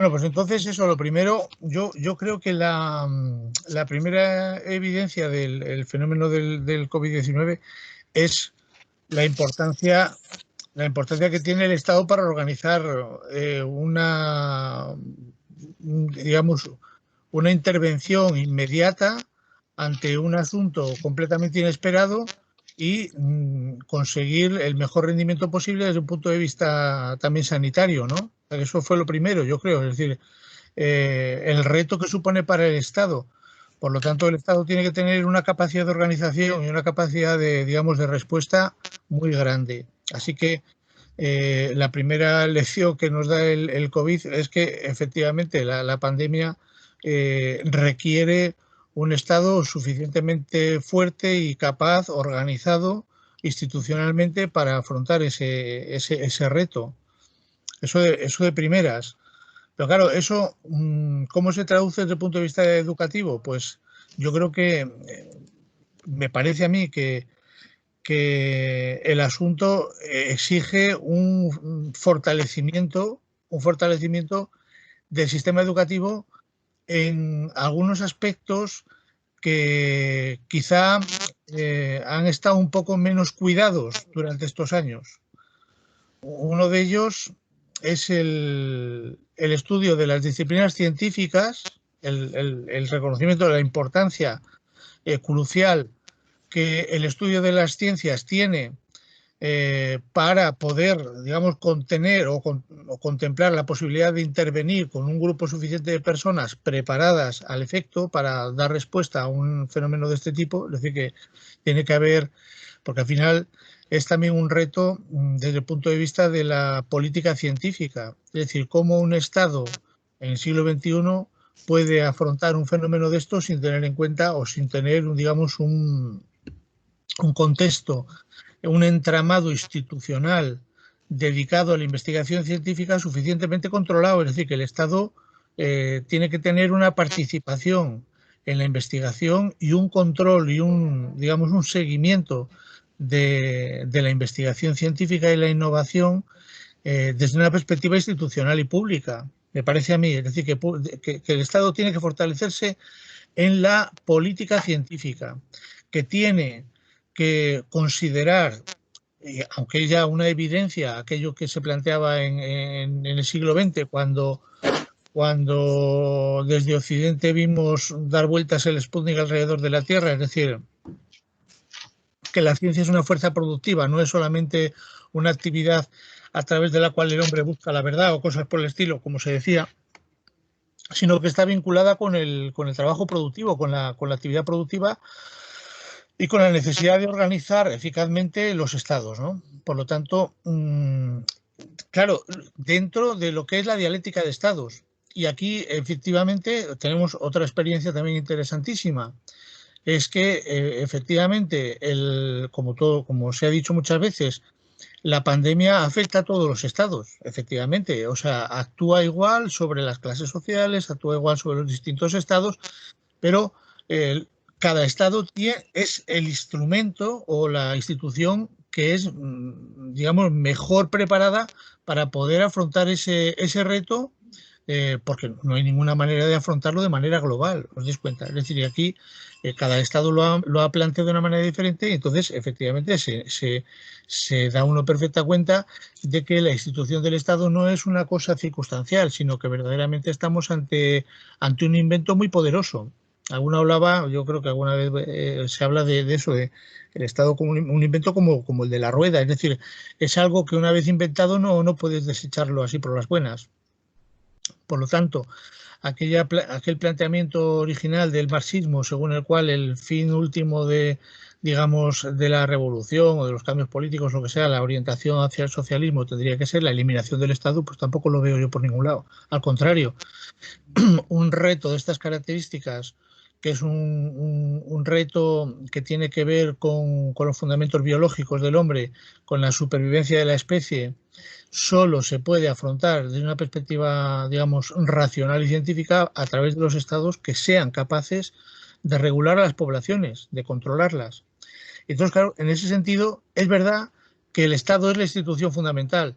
Bueno, pues entonces eso, lo primero, yo creo que la primera evidencia del fenómeno del COVID-19 es la importancia, la importancia que tiene el Estado para organizar digamos, una intervención inmediata ante un asunto completamente inesperado y conseguir el mejor rendimiento posible desde un punto de vista también sanitario, ¿no? Eso fue lo primero, yo creo, es decir, el reto que supone para el Estado. Por lo tanto, el Estado tiene que tener una capacidad de organización y una capacidad de, digamos, de respuesta muy grande. Así que la primera lección que nos da el COVID es que efectivamente la pandemia requiere un Estado suficientemente fuerte y capaz, organizado institucionalmente para afrontar ese reto. Eso de primeras. Pero claro, eso, ¿cómo se traduce desde el punto de vista educativo? Pues yo creo que me parece a mí que el asunto exige un fortalecimiento del sistema educativo en algunos aspectos que quizá han estado un poco menos cuidados durante estos años. Uno de ellos es el estudio de las disciplinas científicas, el reconocimiento de la importancia crucial que el estudio de las ciencias tiene para poder, digamos, contener o contemplar la posibilidad de intervenir con un grupo suficiente de personas preparadas al efecto para dar respuesta a un fenómeno de este tipo. Es decir, que tiene que haber, porque al final es también un reto desde el punto de vista de la política científica, es decir, cómo un Estado en el siglo XXI puede afrontar un fenómeno de esto sin tener en cuenta o sin tener, digamos, un contexto, un entramado institucional dedicado a la investigación científica suficientemente controlado. Es decir, que el Estado tiene que tener una participación en la investigación y un control y digamos, un seguimiento de la investigación científica y la innovación desde una perspectiva institucional y pública. Me parece a mí, es decir, que el Estado tiene que fortalecerse en la política científica, que tiene que considerar, aunque es ya una evidencia, aquello que se planteaba en el siglo XX, cuando desde Occidente vimos dar vueltas el Sputnik alrededor de la Tierra, es decir, que la ciencia es una fuerza productiva, no es solamente una actividad a través de la cual el hombre busca la verdad o cosas por el estilo, como se decía, sino que está vinculada con el trabajo productivo, con la actividad productiva y con la necesidad de organizar eficazmente los estados, ¿no? Por lo tanto, claro, dentro de lo que es la dialéctica de estados. Y aquí, efectivamente, tenemos otra experiencia también interesantísima. Es que, efectivamente, como se ha dicho muchas veces, la pandemia afecta a todos los estados, efectivamente. O sea, actúa igual sobre las clases sociales, actúa igual sobre los distintos estados, pero cada estado es el instrumento o la institución que es, digamos, mejor preparada para poder afrontar ese reto, porque no hay ninguna manera de afrontarlo de manera global, os dais cuenta. Es decir, aquí cada estado lo ha planteado de una manera diferente y entonces efectivamente se da uno perfecta cuenta de que la institución del Estado no es una cosa circunstancial, sino que verdaderamente estamos ante un invento muy poderoso. Alguna hablaba, yo creo que alguna vez se habla de eso, de el Estado como un invento como el de la rueda, es decir, es algo que una vez inventado no puedes desecharlo así por las buenas. Por lo tanto, aquel planteamiento original del marxismo, según el cual el fin último digamos, de la revolución o de los cambios políticos, lo que sea, la orientación hacia el socialismo tendría que ser la eliminación del Estado, pues tampoco lo veo yo por ningún lado. Al contrario, un reto de estas características, que es un reto que tiene que ver con los fundamentos biológicos del hombre, con la supervivencia de la especie, solo se puede afrontar desde una perspectiva, digamos, racional y científica a través de los estados que sean capaces de regular a las poblaciones, de controlarlas. Entonces, claro, en ese sentido, es verdad que el Estado es la institución fundamental,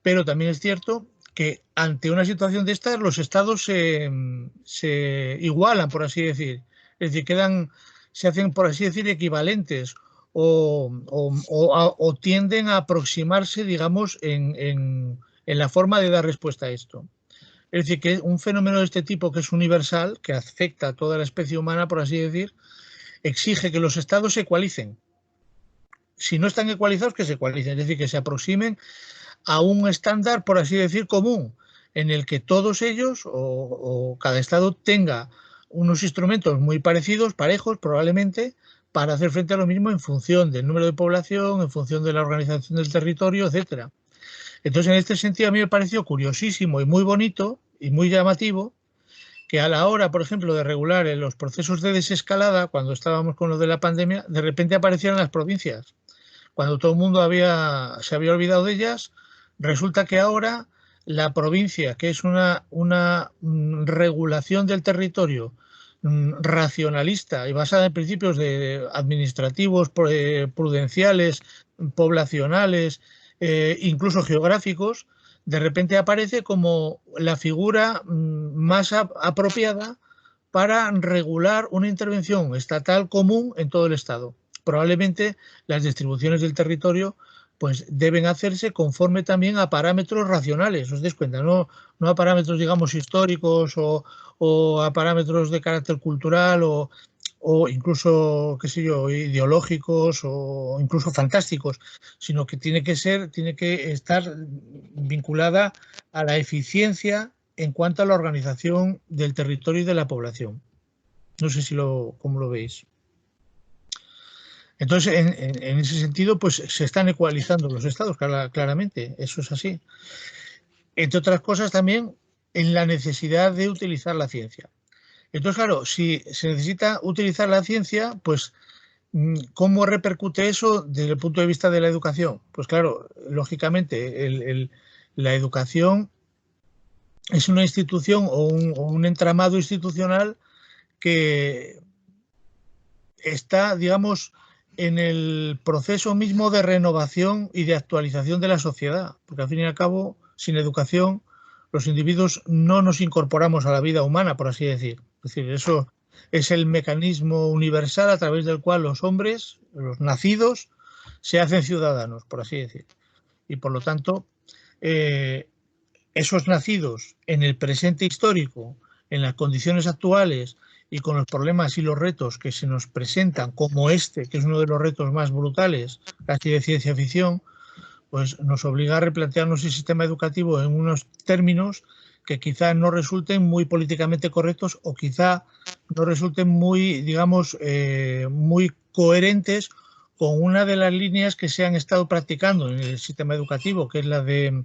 pero también es cierto que ante una situación de estas los estados se igualan, por así decir. Es decir, se hacen, por así decir, equivalentes o tienden a aproximarse, digamos, en la forma de dar respuesta a esto. Es decir, que un fenómeno de este tipo, que es universal, que afecta a toda la especie humana, por así decir, exige que los estados se ecualicen. Si no están ecualizados, que se ecualicen, es decir, que se aproximen a un estándar, por así decir, común, en el que todos ellos o cada estado tenga unos instrumentos muy parecidos, parejos probablemente, para hacer frente a lo mismo en función del número de población, en función de la organización del territorio, etcétera. Entonces, en este sentido, a mí me pareció curiosísimo y muy bonito y muy llamativo que a la hora, por ejemplo, de regular en los procesos de desescalada, cuando estábamos con lo de la pandemia, de repente aparecieron las provincias. Cuando todo el mundo se había olvidado de ellas, resulta que ahora la provincia, que es una regulación del territorio racionalista y basada en principios administrativos, prudenciales, poblacionales, incluso geográficos, de repente aparece como la figura más apropiada para regular una intervención estatal común en todo el Estado. Probablemente las distribuciones del territorio pues deben hacerse conforme también a parámetros racionales, os dais cuenta, no a parámetros, digamos, históricos o a parámetros de carácter cultural o incluso, qué sé yo, ideológicos o incluso fantásticos, sino que tiene que estar vinculada a la eficiencia en cuanto a la organización del territorio y de la población. No sé cómo lo veis. Entonces, en ese sentido, pues se están ecualizando los estados, claramente, eso es así. Entre otras cosas también en la necesidad de utilizar la ciencia. Entonces, claro, si se necesita utilizar la ciencia, pues ¿cómo repercute eso desde el punto de vista de la educación? Pues claro, lógicamente, la educación es una institución o un entramado institucional que está, digamos, en el proceso mismo de renovación y de actualización de la sociedad, porque al fin y al cabo, sin educación, los individuos no nos incorporamos a la vida humana, por así decir. Es decir, eso es el mecanismo universal a través del cual los hombres, los nacidos, se hacen ciudadanos, por así decir. Y por lo tanto, esos nacidos en el presente histórico, en las condiciones actuales y con los problemas y los retos que se nos presentan, como este, que es uno de los retos más brutales, casi de ciencia ficción, pues nos obliga a replantearnos el sistema educativo en unos términos que quizá no resulten muy políticamente correctos o quizá no resulten muy, digamos, muy coherentes con una de las líneas que se han estado practicando en el sistema educativo, que es la de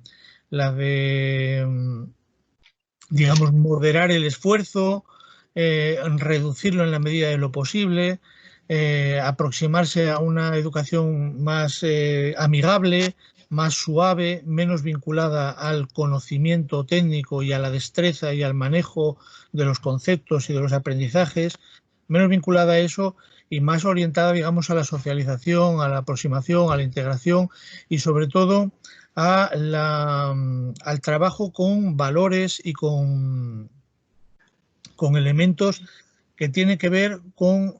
digamos, moderar el esfuerzo, reducirlo en la medida de lo posible, aproximarse a una educación más amigable, más suave, menos vinculada al conocimiento técnico y a la destreza y al manejo de los conceptos y de los aprendizajes, menos vinculada a eso y más orientada, digamos, a la socialización, a la aproximación, a la integración y sobre todo al trabajo con valores y con elementos que tienen que ver con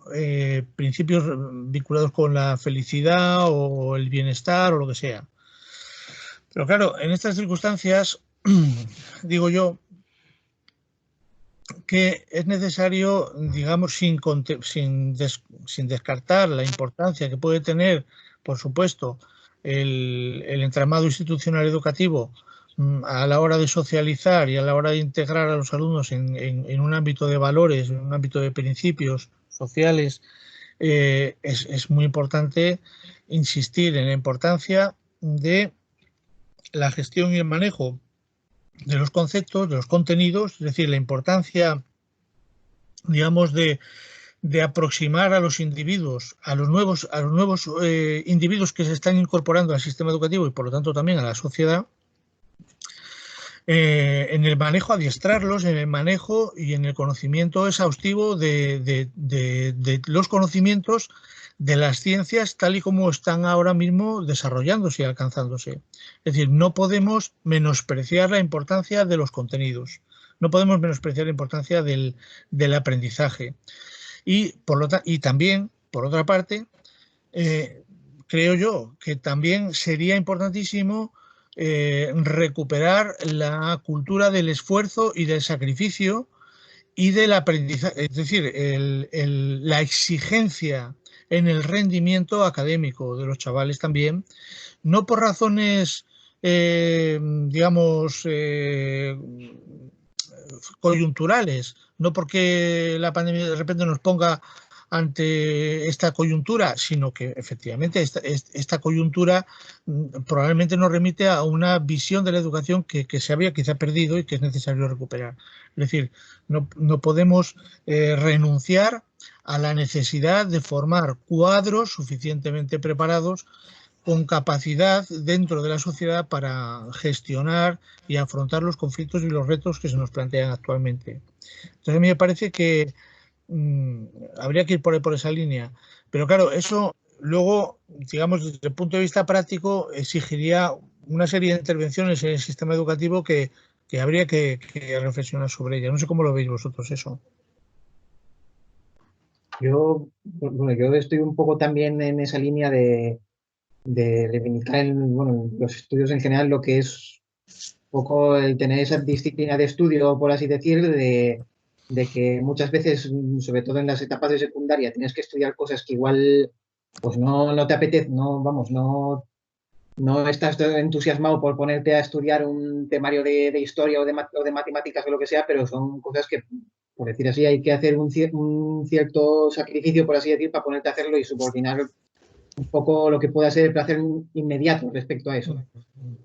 principios vinculados con la felicidad o el bienestar o lo que sea. Pero claro, en estas circunstancias, digo yo, que es necesario, digamos, sin descartar la importancia que puede tener, por supuesto, el entramado institucional educativo a la hora de socializar y a la hora de integrar a los alumnos en un ámbito de valores, en un ámbito de principios sociales, es muy importante insistir en la importancia de la gestión y el manejo de los conceptos, de los contenidos, es decir, la importancia, digamos, de aproximar a los individuos, a los nuevos individuos que se están incorporando al sistema educativo y por lo tanto también a la sociedad, en el manejo, adiestrarlos en el manejo y en el conocimiento exhaustivo de los conocimientos de las ciencias tal y como están ahora mismo desarrollándose y alcanzándose. Es decir, no podemos menospreciar la importancia de los contenidos, no podemos menospreciar la importancia del aprendizaje. Y también, por otra parte, creo yo que también sería importantísimo recuperar la cultura del esfuerzo y del sacrificio y del aprendizaje, es decir, la exigencia en el rendimiento académico de los chavales también, no por razones, digamos, coyunturales, no porque la pandemia de repente nos ponga ante esta coyuntura, sino que efectivamente esta coyuntura probablemente nos remite a una visión de la educación que se había quizá perdido y que es necesario recuperar. Es decir, no podemos renunciar a la necesidad de formar cuadros suficientemente preparados con capacidad dentro de la sociedad para gestionar y afrontar los conflictos y los retos que se nos plantean actualmente. Entonces a mí me parece que habría que ir por esa línea. Pero claro, eso luego, digamos, desde el punto de vista práctico, exigiría una serie de intervenciones en el sistema educativo que habría que reflexionar sobre ella. No sé cómo lo veis vosotros eso. Yo estoy un poco también en esa línea de reivindicar en los estudios en general lo que es un poco el tener esa disciplina de estudio, por así decir, de que muchas veces, sobre todo en las etapas de secundaria, tienes que estudiar cosas que igual pues no te apetece, no estás entusiasmado por ponerte a estudiar un temario de historia o de matemáticas o lo que sea, pero son cosas que, por decir así, hay que hacer un cierto sacrificio, por así decir, para ponerte a hacerlo y subordinar un poco lo que pueda ser el placer inmediato respecto a eso.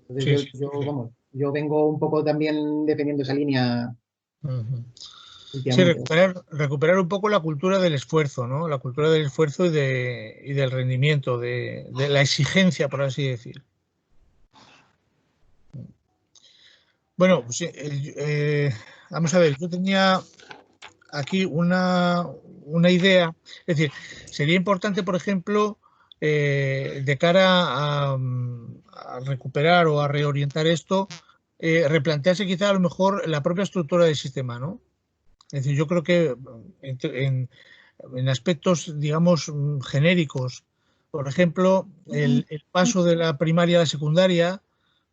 Entonces yo vengo un poco también defendiendo esa línea. Sí, recuperar un poco la cultura del esfuerzo, ¿no? La cultura del esfuerzo y del rendimiento, de la exigencia, por así decir. Bueno, pues, vamos a ver, yo tenía aquí una idea, es decir, sería importante, por ejemplo, de cara a recuperar o a reorientar esto, replantearse quizá a lo mejor la propia estructura del sistema, ¿no? Es decir, yo creo que en aspectos, digamos, genéricos, por ejemplo, el paso de la primaria a la secundaria,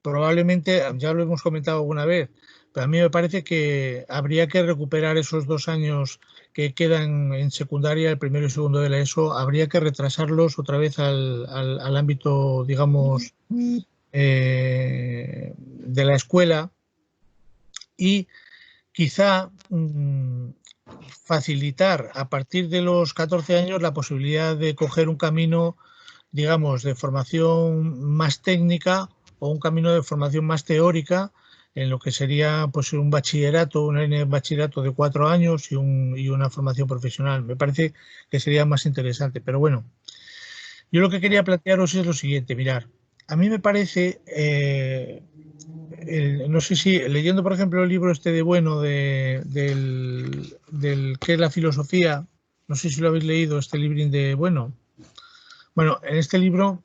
probablemente, ya lo hemos comentado alguna vez, pero a mí me parece que habría que recuperar esos 2 años que quedan en secundaria, el primero y segundo de la ESO, habría que retrasarlos otra vez al ámbito, digamos, de la escuela y quizá facilitar a partir de los 14 años la posibilidad de coger un camino, digamos, de formación más técnica o un camino de formación más teórica en lo que sería pues un bachillerato, una línea de bachillerato de 4 años y una formación profesional. Me parece que sería más interesante, pero bueno, yo lo que quería plantearos es lo siguiente, mirar, a mí me parece, no sé si, leyendo por ejemplo el libro este de Bueno, del ¿qué es la filosofía? No sé si lo habéis leído, este librín de Bueno. Bueno, en este libro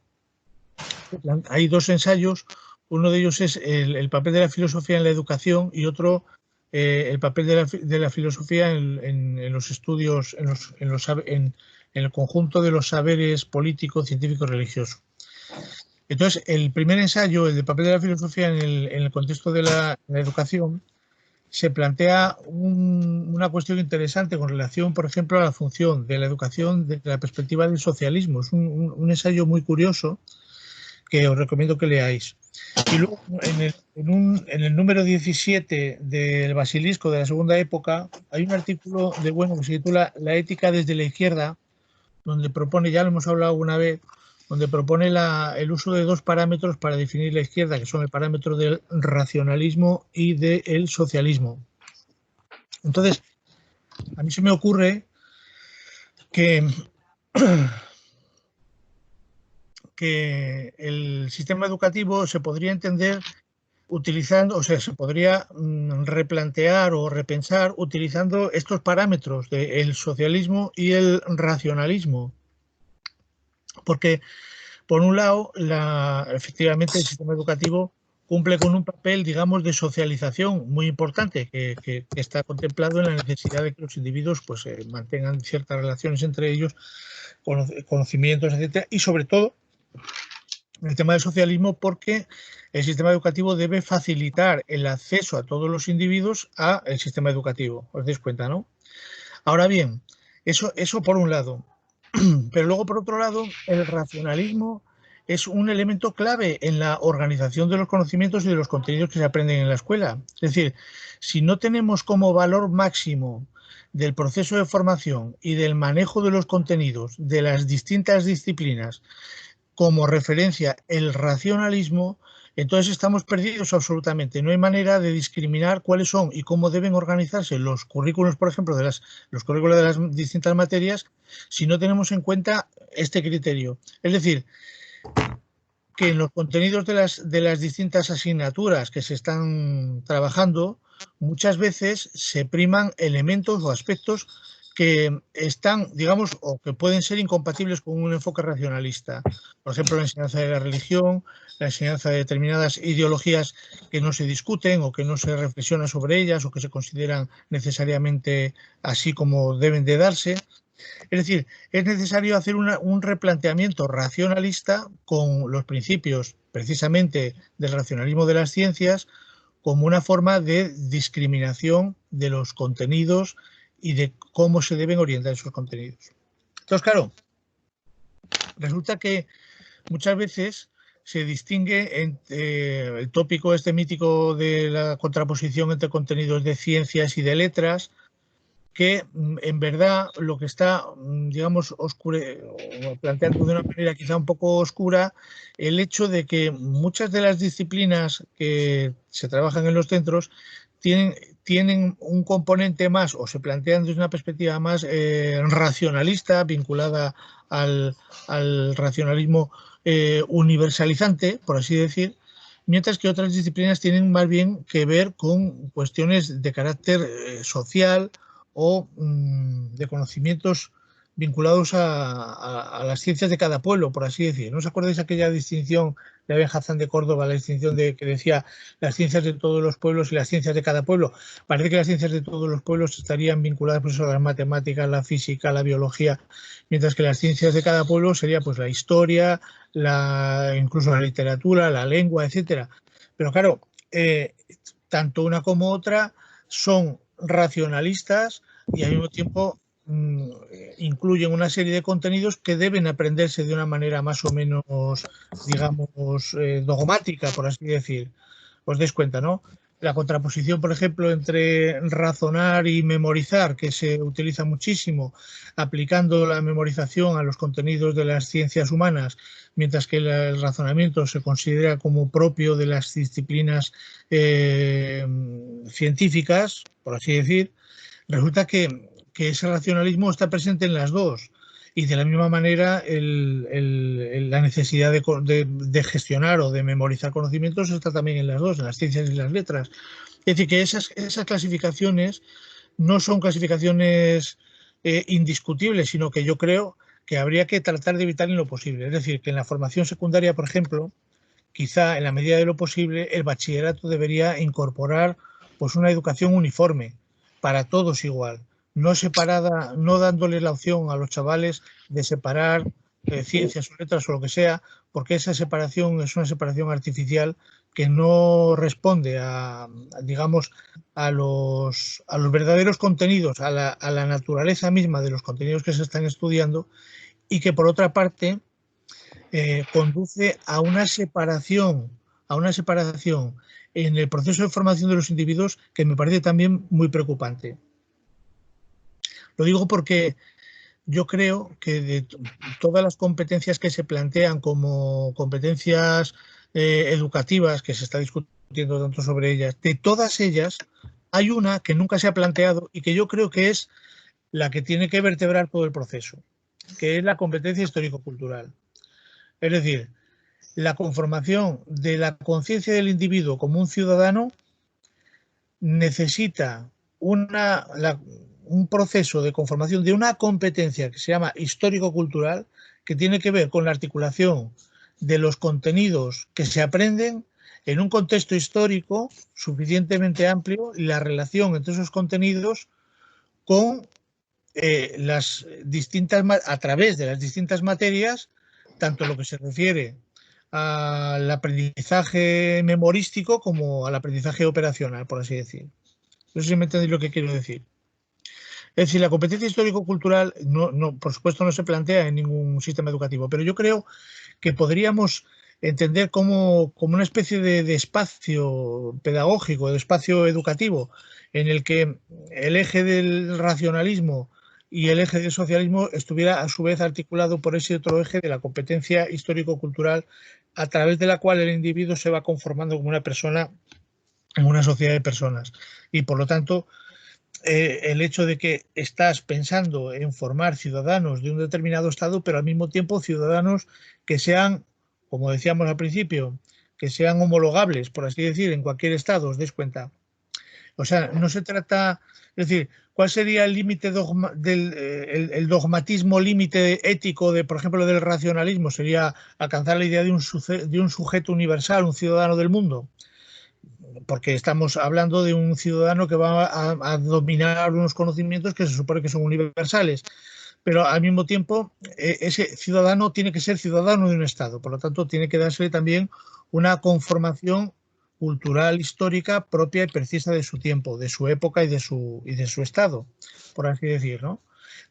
hay 2 ensayos, uno de ellos es el papel de la filosofía en la educación y otro el papel de la filosofía en los estudios, en el conjunto de los saberes político, científico y religioso. Entonces, el primer ensayo, el de papel de la filosofía en el contexto de la educación, se plantea una cuestión interesante con relación, por ejemplo, a la función de la educación desde la perspectiva del socialismo. Es un ensayo muy curioso que os recomiendo que leáis. Y luego, en el número 17 del Basilisco de la segunda época, hay un artículo de Bueno que se titula La ética desde la izquierda, donde propone, ya lo hemos hablado una vez, donde propone el uso de 2 parámetros para definir la izquierda, que son el parámetro del racionalismo y del socialismo. Entonces, a mí se me ocurre que el sistema educativo se podría entender utilizando, o sea, se podría replantear o repensar utilizando estos parámetros del socialismo y el racionalismo. Porque, por un lado, efectivamente el sistema educativo cumple con un papel, digamos, de socialización muy importante que está contemplado en la necesidad de que los individuos pues, mantengan ciertas relaciones entre ellos, conocimientos, etcétera, y sobre todo el tema del socialismo, porque el sistema educativo debe facilitar el acceso a todos los individuos al sistema educativo. ¿Os dais cuenta, no? Ahora bien, eso por un lado. Pero luego, por otro lado, el racionalismo es un elemento clave en la organización de los conocimientos y de los contenidos que se aprenden en la escuela. Es decir, si no tenemos como valor máximo del proceso de formación y del manejo de los contenidos de las distintas disciplinas como referencia el racionalismo, entonces estamos perdidos absolutamente. No hay manera de discriminar cuáles son y cómo deben organizarse los currículos, por ejemplo, los currículos de las distintas materias, si no tenemos en cuenta este criterio. Es decir, que en los contenidos de las distintas asignaturas que se están trabajando, muchas veces se priman elementos o aspectos que están, digamos, o que pueden ser incompatibles con un enfoque racionalista. Por ejemplo, la enseñanza de la religión, la enseñanza de determinadas ideologías que no se discuten o que no se reflexiona sobre ellas o que se consideran necesariamente así como deben de darse. Es decir, es necesario hacer un replanteamiento racionalista con los principios precisamente del racionalismo de las ciencias como una forma de discriminación de los contenidos y de cómo se deben orientar esos contenidos. Entonces, claro, resulta que muchas veces se distingue entre el tópico este mítico de la contraposición entre contenidos de ciencias y de letras, que en verdad lo que está, digamos, planteando de una manera quizá un poco oscura el hecho de que muchas de las disciplinas que se trabajan en los centros tienen un componente más o se plantean desde una perspectiva más racionalista, vinculada al racionalismo universalizante, por así decir, mientras que otras disciplinas tienen más bien que ver con cuestiones de carácter social o de conocimientos vinculados a las ciencias de cada pueblo, por así decir. ¿No os acordáis aquella distinción de Abel Hazán de Córdoba, la distinción que decía las ciencias de todos los pueblos y las ciencias de cada pueblo? Parece que las ciencias de todos los pueblos estarían vinculadas pues, a las matemáticas, la física, la biología, mientras que las ciencias de cada pueblo sería pues, la historia, incluso la literatura, la lengua, etcétera. Pero claro, tanto una como otra son racionalistas y al mismo tiempo incluyen una serie de contenidos que deben aprenderse de una manera más o menos, digamos, dogmática, por así decir. Os dais cuenta, ¿no? La contraposición, por ejemplo, entre razonar y memorizar, que se utiliza muchísimo, aplicando la memorización a los contenidos de las ciencias humanas, mientras que el razonamiento se considera como propio de las disciplinas científicas, por así decir, resulta que ese racionalismo está presente en las dos. Y de la misma manera la necesidad de gestionar o de memorizar conocimientos está también en las dos, en las ciencias y las letras. Es decir, que esas clasificaciones no son clasificaciones indiscutibles, sino que yo creo que habría que tratar de evitar en lo posible. Es decir, que en la formación secundaria, por ejemplo, quizá en la medida de lo posible, el bachillerato debería incorporar pues, una educación uniforme, para todos igual, no separada, no dándole la opción a los chavales de separar ciencias o letras o lo que sea, porque esa separación es una separación artificial que no responde digamos, a los verdaderos contenidos, a la naturaleza misma de los contenidos que se están estudiando y que, por otra parte, conduce a una separación en el proceso de formación de los individuos que me parece también muy preocupante. Lo digo porque yo creo que de todas las competencias que se plantean como competencias educativas, que se está discutiendo tanto sobre ellas, de todas ellas hay una que nunca se ha planteado y que yo creo que es la que tiene que vertebrar todo el proceso, que es la competencia histórico-cultural. Es decir, la conformación de la conciencia del individuo como un ciudadano necesita un proceso de conformación de una competencia que se llama histórico-cultural, que tiene que ver con la articulación de los contenidos que se aprenden en un contexto histórico suficientemente amplio y la relación entre esos contenidos con las distintas, a través de las distintas materias, tanto lo que se refiere al aprendizaje memorístico como al aprendizaje operacional, por así decir. No sé si me entendéis lo que quiero decir. Es decir, la competencia histórico-cultural, por supuesto, no se plantea en ningún sistema educativo, pero yo creo que podríamos entender como una especie de espacio pedagógico, de espacio educativo, en el que el eje del racionalismo y el eje del socialismo estuviera a su vez articulado por ese otro eje de la competencia histórico-cultural, a través de la cual el individuo se va conformando como una persona en una sociedad de personas. Y por lo tanto, el hecho de que estás pensando en formar ciudadanos de un determinado estado, pero al mismo tiempo ciudadanos que sean, como decíamos al principio, que sean homologables, por así decir, en cualquier estado, os des cuenta. O sea, no se trata, es decir, ¿cuál sería el límite el dogmatismo límite ético de, por ejemplo, del racionalismo? Sería alcanzar la idea de un sujeto universal, un ciudadano del mundo, porque estamos hablando de un ciudadano que va a dominar unos conocimientos que se supone que son universales, pero al mismo tiempo ese ciudadano tiene que ser ciudadano de un Estado, por lo tanto tiene que darse también una conformación cultural, histórica propia y precisa de su tiempo, de su época y de su Estado, por así decir, ¿no?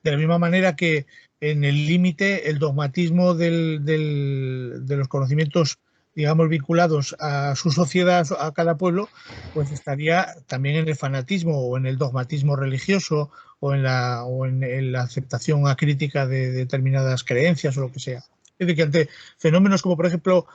De la misma manera que en el límite el dogmatismo de los conocimientos, digamos, vinculados a su sociedad, a cada pueblo, pues estaría también en el fanatismo o en el dogmatismo religioso o en la aceptación acrítica de determinadas creencias o lo que sea. Es decir, que ante fenómenos como, por ejemplo,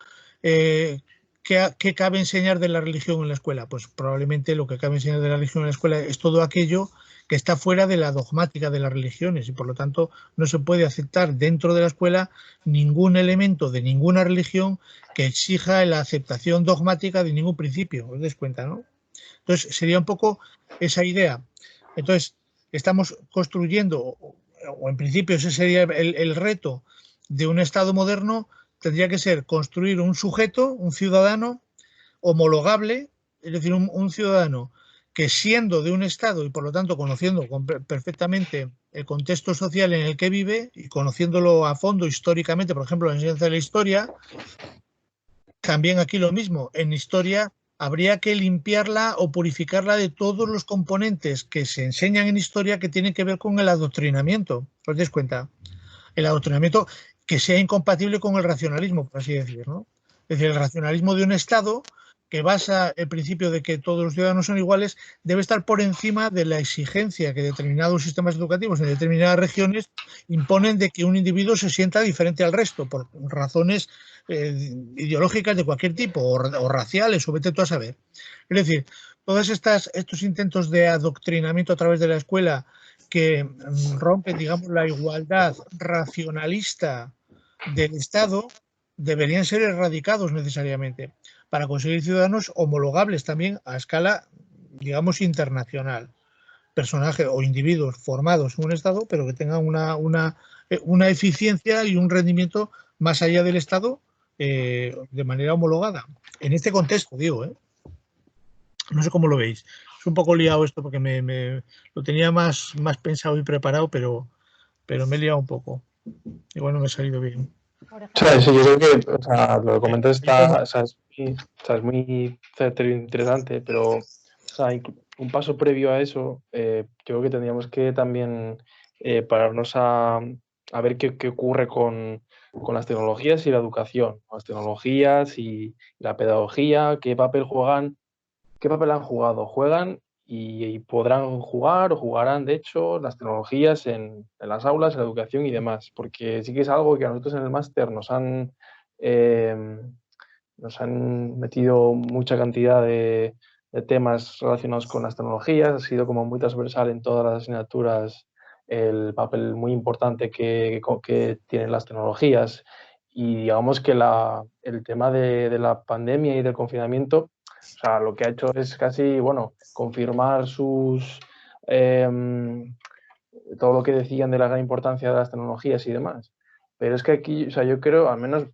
¿qué cabe enseñar de la religión en la escuela? Pues probablemente lo que cabe enseñar de la religión en la escuela es todo aquello que está fuera de la dogmática de las religiones y por lo tanto no se puede aceptar dentro de la escuela ningún elemento de ninguna religión que exija la aceptación dogmática de ningún principio. ¿Os dais cuenta, no? Entonces sería un poco esa idea. Entonces estamos construyendo, o en principio ese sería el reto de un Estado moderno, tendría que ser construir un sujeto, un ciudadano homologable, es decir, un ciudadano que siendo de un Estado y por lo tanto conociendo perfectamente el contexto social en el que vive y conociéndolo a fondo históricamente, por ejemplo, la enseñanza de la historia, también aquí lo mismo, en historia habría que limpiarla o purificarla de todos los componentes que se enseñan en historia que tienen que ver con el adoctrinamiento. ¿Os dais cuenta? El adoctrinamiento que sea incompatible con el racionalismo, por así decir, ¿no? Es decir, el racionalismo de un Estado que basa el principio de que todos los ciudadanos son iguales debe estar por encima de la exigencia que determinados sistemas educativos en determinadas regiones imponen de que un individuo se sienta diferente al resto por razones ideológicas de cualquier tipo o raciales o vete tú a saber. Es decir, todos estos intentos de adoctrinamiento a través de la escuela que rompen, digamos, la igualdad racionalista del Estado deberían ser erradicados necesariamente para conseguir ciudadanos homologables también a escala, digamos, internacional. Personajes o individuos formados en un Estado, pero que tengan una eficiencia y un rendimiento más allá del Estado de manera homologada. En este contexto, digo, ¿eh? No sé cómo lo veis. Es un poco liado esto porque lo tenía más pensado y preparado, pero me he liado un poco. Igual no me ha salido bien. O sea, sí, yo creo que o sea, lo que comentas Ayúdame. es muy certero e interesante, pero o sea, un paso previo a eso, yo creo que tendríamos que también pararnos a ver qué ocurre con las tecnologías y la educación, con las tecnologías y la pedagogía, qué papel juegan. ¿Qué papel han jugado? Juegan y podrán jugar o jugarán, de hecho, las tecnologías en las aulas, en la educación y demás, porque sí que es algo que a nosotros en el máster nos han metido mucha cantidad de temas relacionados con las tecnologías, ha sido como muy transversal en todas las asignaturas el papel muy importante que tienen las tecnologías y digamos que el tema de la pandemia y del confinamiento, o sea, lo que ha hecho es casi, bueno, confirmar todo lo que decían de la gran importancia de las tecnologías y demás. Pero es que aquí, o sea, yo creo, al menos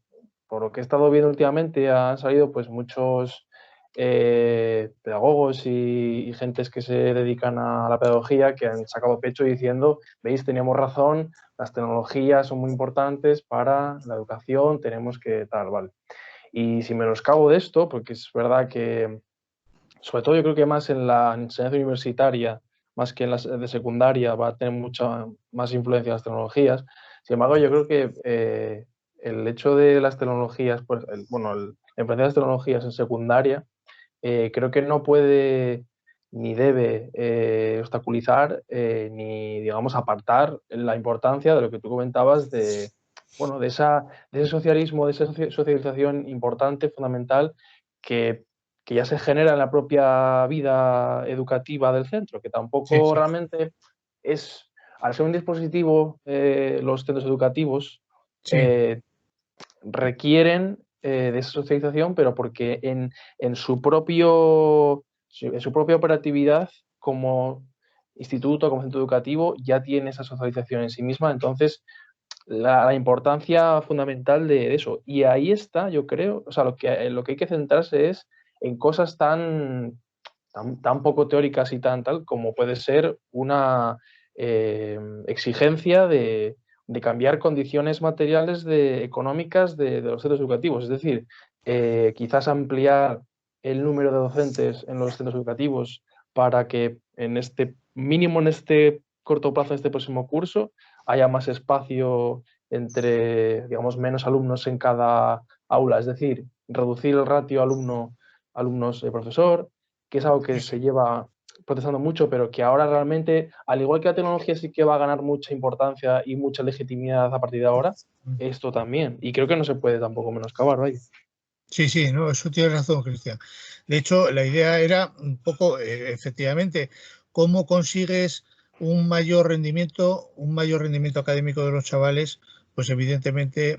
por lo que he estado viendo últimamente, han salido pues muchos pedagogos y gentes que se dedican a la pedagogía que han sacado pecho diciendo, veis, teníamos razón, las tecnologías son muy importantes para la educación, tenemos que tal, vale. Y si menoscabo de esto, porque es verdad que, sobre todo yo creo que más en la enseñanza universitaria, más que en la de secundaria, va a tener mucha más influencia las tecnologías. Sin embargo, yo creo que el hecho de las tecnologías, pues, el emprender las tecnologías en secundaria, creo que no puede ni debe obstaculizar ni, digamos, apartar la importancia de lo que tú comentabas de, bueno, de ese socialismo, de esa socialización importante, fundamental, que ya se genera en la propia vida educativa del centro, que tampoco Sí. realmente es, al ser un dispositivo, los centros educativos Sí. requieren de esa socialización, pero porque en su propia operatividad como instituto, como centro educativo, ya tiene esa socialización en sí misma. Entonces, la importancia fundamental de eso. Y ahí está, yo creo, o sea, lo que hay que centrarse es en cosas tan poco teóricas y tan tal como puede ser una exigencia de cambiar condiciones materiales económicas de los centros educativos. Es decir, quizás ampliar el número de docentes en los centros educativos para que en este corto plazo, en este próximo curso, haya más espacio entre, digamos, menos alumnos en cada aula. Es decir, reducir el ratio alumnos-profesor, que es algo que se lleva protestando mucho, pero que ahora realmente, al igual que la tecnología sí que va a ganar mucha importancia y mucha legitimidad a partir de ahora, esto también. Y creo que no se puede tampoco menoscabar, vaya. Sí, no, eso tienes razón, Cristian. De hecho, la idea era un poco, efectivamente, cómo consigues un mayor rendimiento académico de los chavales, pues evidentemente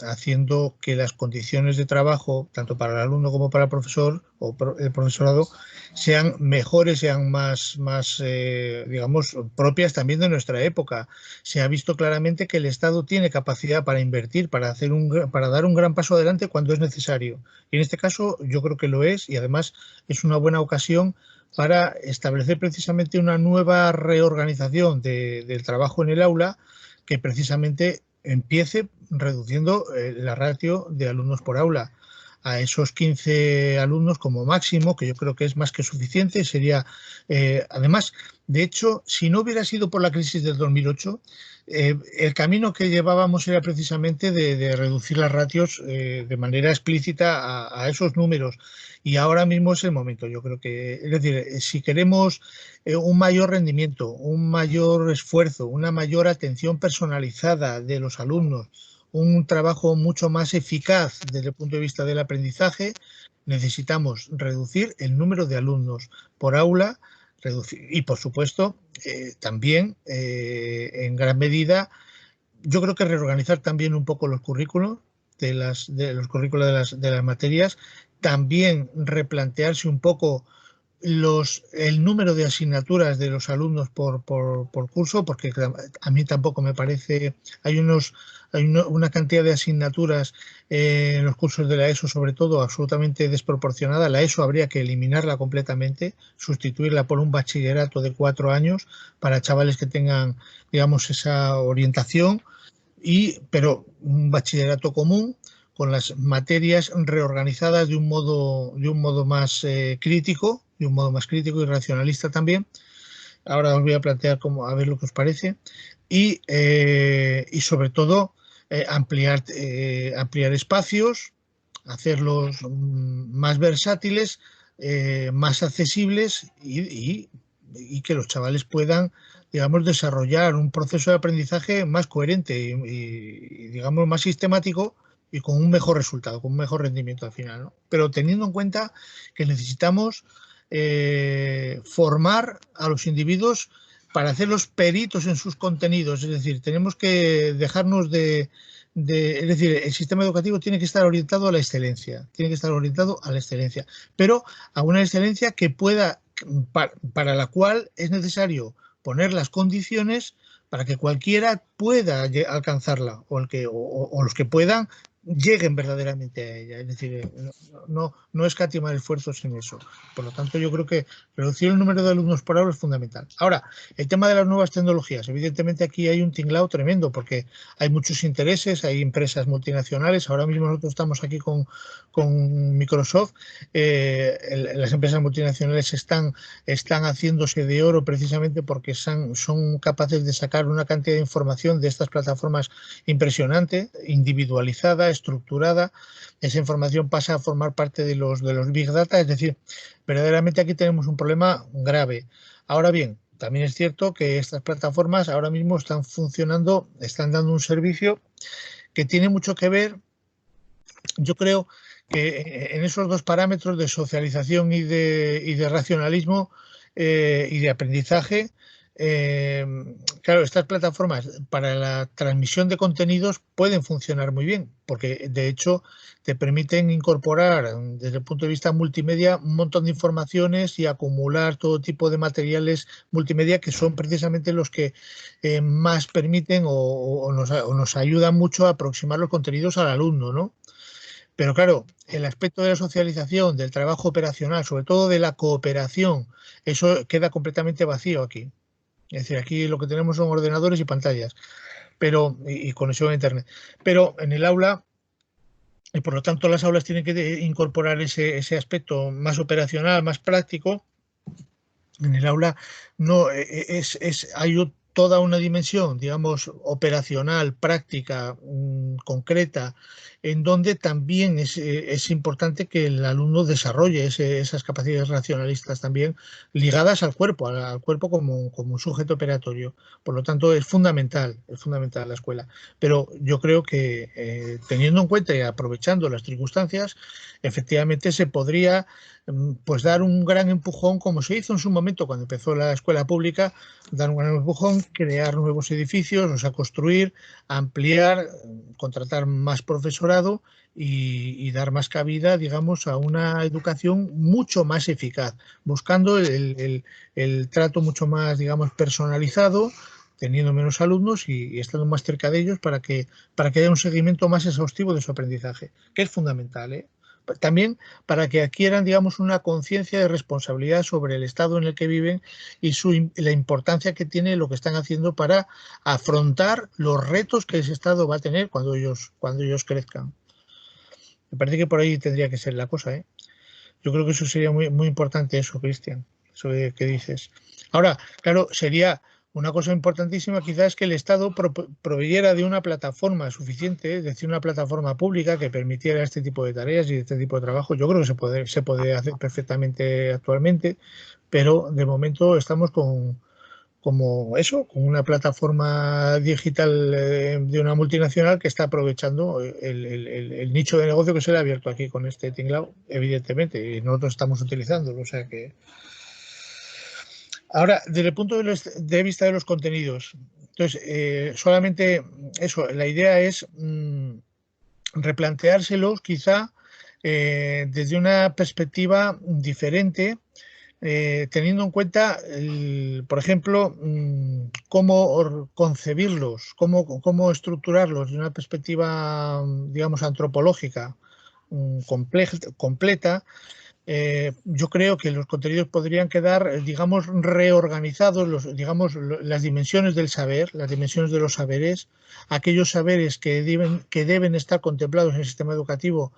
haciendo que las condiciones de trabajo, tanto para el alumno como para el profesor o el profesorado, sean mejores, sean más digamos, propias también de nuestra época. Se ha visto claramente que el Estado tiene capacidad para invertir, para dar un gran paso adelante cuando es necesario. Y en este caso yo creo que lo es, y además es una buena ocasión para establecer precisamente una nueva reorganización del trabajo en el aula que precisamente empiece reduciendo la ratio de alumnos por aula a esos 15 alumnos como máximo, que yo creo que es más que suficiente. Sería, además, de hecho, si no hubiera sido por la crisis del 2008, el camino que llevábamos era precisamente de reducir las ratios de manera explícita a esos números. Y ahora mismo es el momento. Yo creo que, es decir, si queremos un mayor rendimiento, un mayor esfuerzo, una mayor atención personalizada de los alumnos, un trabajo mucho más eficaz desde el punto de vista del aprendizaje, necesitamos reducir el número de alumnos por aula y, por supuesto, también en gran medida, yo creo que reorganizar también un poco los currículos de los currículos de las materias, también replantearse un poco el número de asignaturas de los alumnos por curso, porque a mí tampoco me parece, hay una cantidad de asignaturas en los cursos de la ESO, sobre todo, absolutamente desproporcionada. La ESO habría que eliminarla completamente, sustituirla por un bachillerato de 4 años para chavales que tengan, digamos, esa orientación, pero un bachillerato común con las materias reorganizadas de un modo más crítico, de un modo más crítico y racionalista también. Ahora os voy a plantear a ver lo que os parece. Y sobre todo ampliar espacios, hacerlos más versátiles, más accesibles y que los chavales puedan, digamos, desarrollar un proceso de aprendizaje más coherente y digamos, más sistemático y con un mejor resultado, con un mejor rendimiento al final, ¿no? Pero teniendo en cuenta que necesitamos formar a los individuos para hacerlos peritos en sus contenidos. Es decir, tenemos que dejarnos es decir, el sistema educativo tiene que estar orientado a la excelencia, pero a una excelencia que pueda, para la cual es necesario poner las condiciones para que cualquiera pueda alcanzarla o los que puedan lleguen verdaderamente a ella. Es decir, no escatimar esfuerzos en eso. Por lo tanto, yo creo que reducir el número de alumnos por aula es fundamental. Ahora, el tema de las nuevas tecnologías. Evidentemente aquí hay un tinglao tremendo porque hay muchos intereses, hay empresas multinacionales. Ahora mismo nosotros estamos aquí con Microsoft. Las empresas multinacionales están haciéndose de oro precisamente porque son capaces de sacar una cantidad de información de estas plataformas impresionante, individualizada, estructurada. Esa información pasa a formar parte de los Big Data, es decir, verdaderamente aquí tenemos un problema grave. Ahora bien, también es cierto que estas plataformas ahora mismo están funcionando, están dando un servicio que tiene mucho que ver, yo creo, que en esos dos parámetros de socialización y de racionalismo y de aprendizaje. Claro, estas plataformas para la transmisión de contenidos pueden funcionar muy bien, porque de hecho te permiten incorporar desde el punto de vista multimedia un montón de informaciones y acumular todo tipo de materiales multimedia que son precisamente los que más permiten o nos ayudan mucho a aproximar los contenidos al alumno, ¿no? Pero claro, el aspecto de la socialización, del trabajo operacional, sobre todo de la cooperación, eso queda completamente vacío aquí. Es decir, aquí lo que tenemos son ordenadores y pantallas, y conexión a Internet. Pero en el aula, y por lo tanto las aulas tienen que incorporar ese aspecto más operacional, más práctico. En el aula no hay toda una dimensión, digamos, operacional, práctica, concreta, en donde también es importante que el alumno desarrolle esas capacidades racionalistas también ligadas al cuerpo como un sujeto operatorio. Por lo tanto, es fundamental la escuela. Pero yo creo que teniendo en cuenta y aprovechando las circunstancias, efectivamente se podría pues dar un gran empujón, como se hizo en su momento cuando empezó la escuela pública, dar un gran empujón, crear nuevos edificios, o sea, construir, ampliar, contratar más profesorado y dar más cabida, digamos, a una educación mucho más eficaz, buscando el trato mucho más, digamos, personalizado, teniendo menos alumnos y estando más cerca de ellos para que haya un seguimiento más exhaustivo de su aprendizaje, que es fundamental, ¿eh? También para que adquieran, digamos, una conciencia de responsabilidad sobre el estado en el que viven y la importancia que tiene lo que están haciendo para afrontar los retos que ese estado va a tener cuando ellos crezcan. Me parece que por ahí tendría que ser la cosa, ¿eh? Yo creo que eso sería muy, muy importante, eso, Cristian, eso que dices. Ahora, claro, sería una cosa importantísima quizás que el Estado proveyera de una plataforma suficiente, es decir, una plataforma pública que permitiera este tipo de tareas y este tipo de trabajo. Yo creo que se puede hacer perfectamente actualmente, pero de momento estamos con una plataforma digital de una multinacional que está aprovechando el nicho de negocio que se le ha abierto aquí con este tinglao, evidentemente, y nosotros estamos utilizándolo, o sea que... Ahora, desde el punto de vista de los contenidos, entonces, solamente eso, la idea es replanteárselos quizá desde una perspectiva diferente, teniendo en cuenta, por ejemplo, cómo concebirlos, cómo estructurarlos de una perspectiva, digamos, antropológica completa. Yo creo que los contenidos podrían quedar, digamos, reorganizados, digamos, las dimensiones del saber, las dimensiones de los saberes, aquellos saberes que deben estar contemplados en el sistema educativo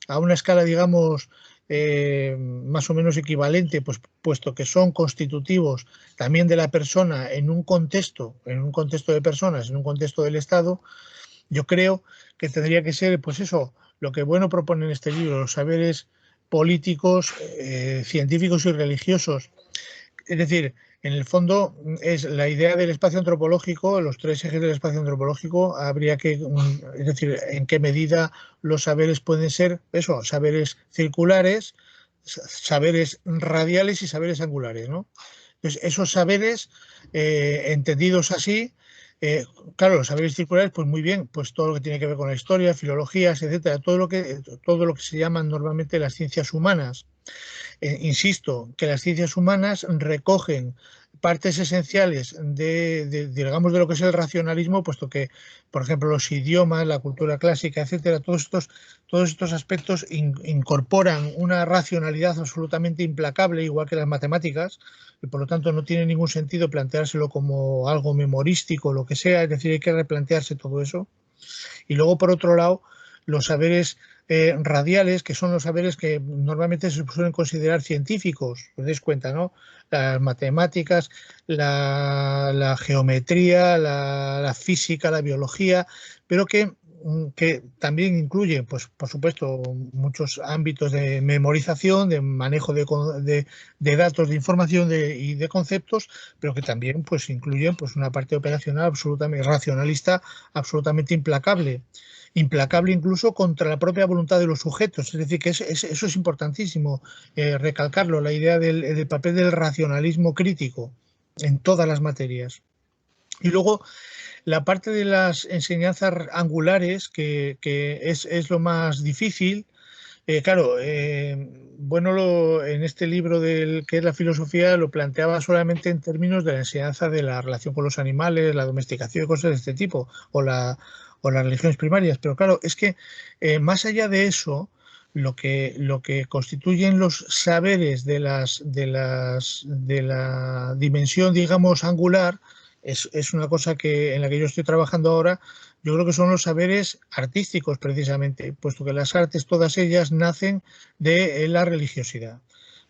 a una escala, digamos, más o menos equivalente, pues, puesto que son constitutivos también de la persona en un contexto de personas, en un contexto del Estado. Yo creo que tendría que ser, pues eso, lo que Bueno propone en este libro, los saberes políticos, científicos y religiosos. Es decir, en el fondo es la idea del espacio antropológico, los tres ejes del espacio antropológico, es decir, en qué medida los saberes pueden ser, eso, saberes circulares, saberes radiales y saberes angulares, ¿no? Entonces, esos saberes, entendidos así, claro, los saberes circulares, pues muy bien, pues todo lo que tiene que ver con la historia, filologías, etcétera, todo lo que se llaman normalmente las ciencias humanas. Insisto, que las ciencias humanas recogen partes esenciales digamos, de lo que es el racionalismo, puesto que, por ejemplo, los idiomas, la cultura clásica, etcétera, todos estos aspectos incorporan una racionalidad absolutamente implacable, igual que las matemáticas, y por lo tanto no tiene ningún sentido planteárselo como algo memorístico o lo que sea, es decir, hay que replantearse todo eso. Y luego, por otro lado, los saberes radiales, que son los saberes que normalmente se suelen considerar científicos, os dais cuenta, ¿no? Las matemáticas, la geometría, la física, la biología, pero que también incluyen, pues, por supuesto, muchos ámbitos de memorización, de manejo de datos, de información y de conceptos, pero que también, pues, incluyen, pues, una parte operacional absolutamente racionalista, absolutamente implacable incluso contra la propia voluntad de los sujetos. Es decir, que eso es importantísimo recalcarlo, la idea del papel del racionalismo crítico en todas las materias. Y luego la parte de las enseñanzas angulares, que es lo más difícil. Claro, bueno, en este libro que es la filosofía lo planteaba solamente en términos de la enseñanza de la relación con los animales, la domesticación y cosas de este tipo, o las religiones primarias. Pero claro, es que más allá de eso, lo que constituyen los saberes de la dimensión, digamos, angular, es una cosa en la que yo estoy trabajando ahora. Yo creo que son los saberes artísticos, precisamente, puesto que las artes, todas ellas, nacen de la religiosidad.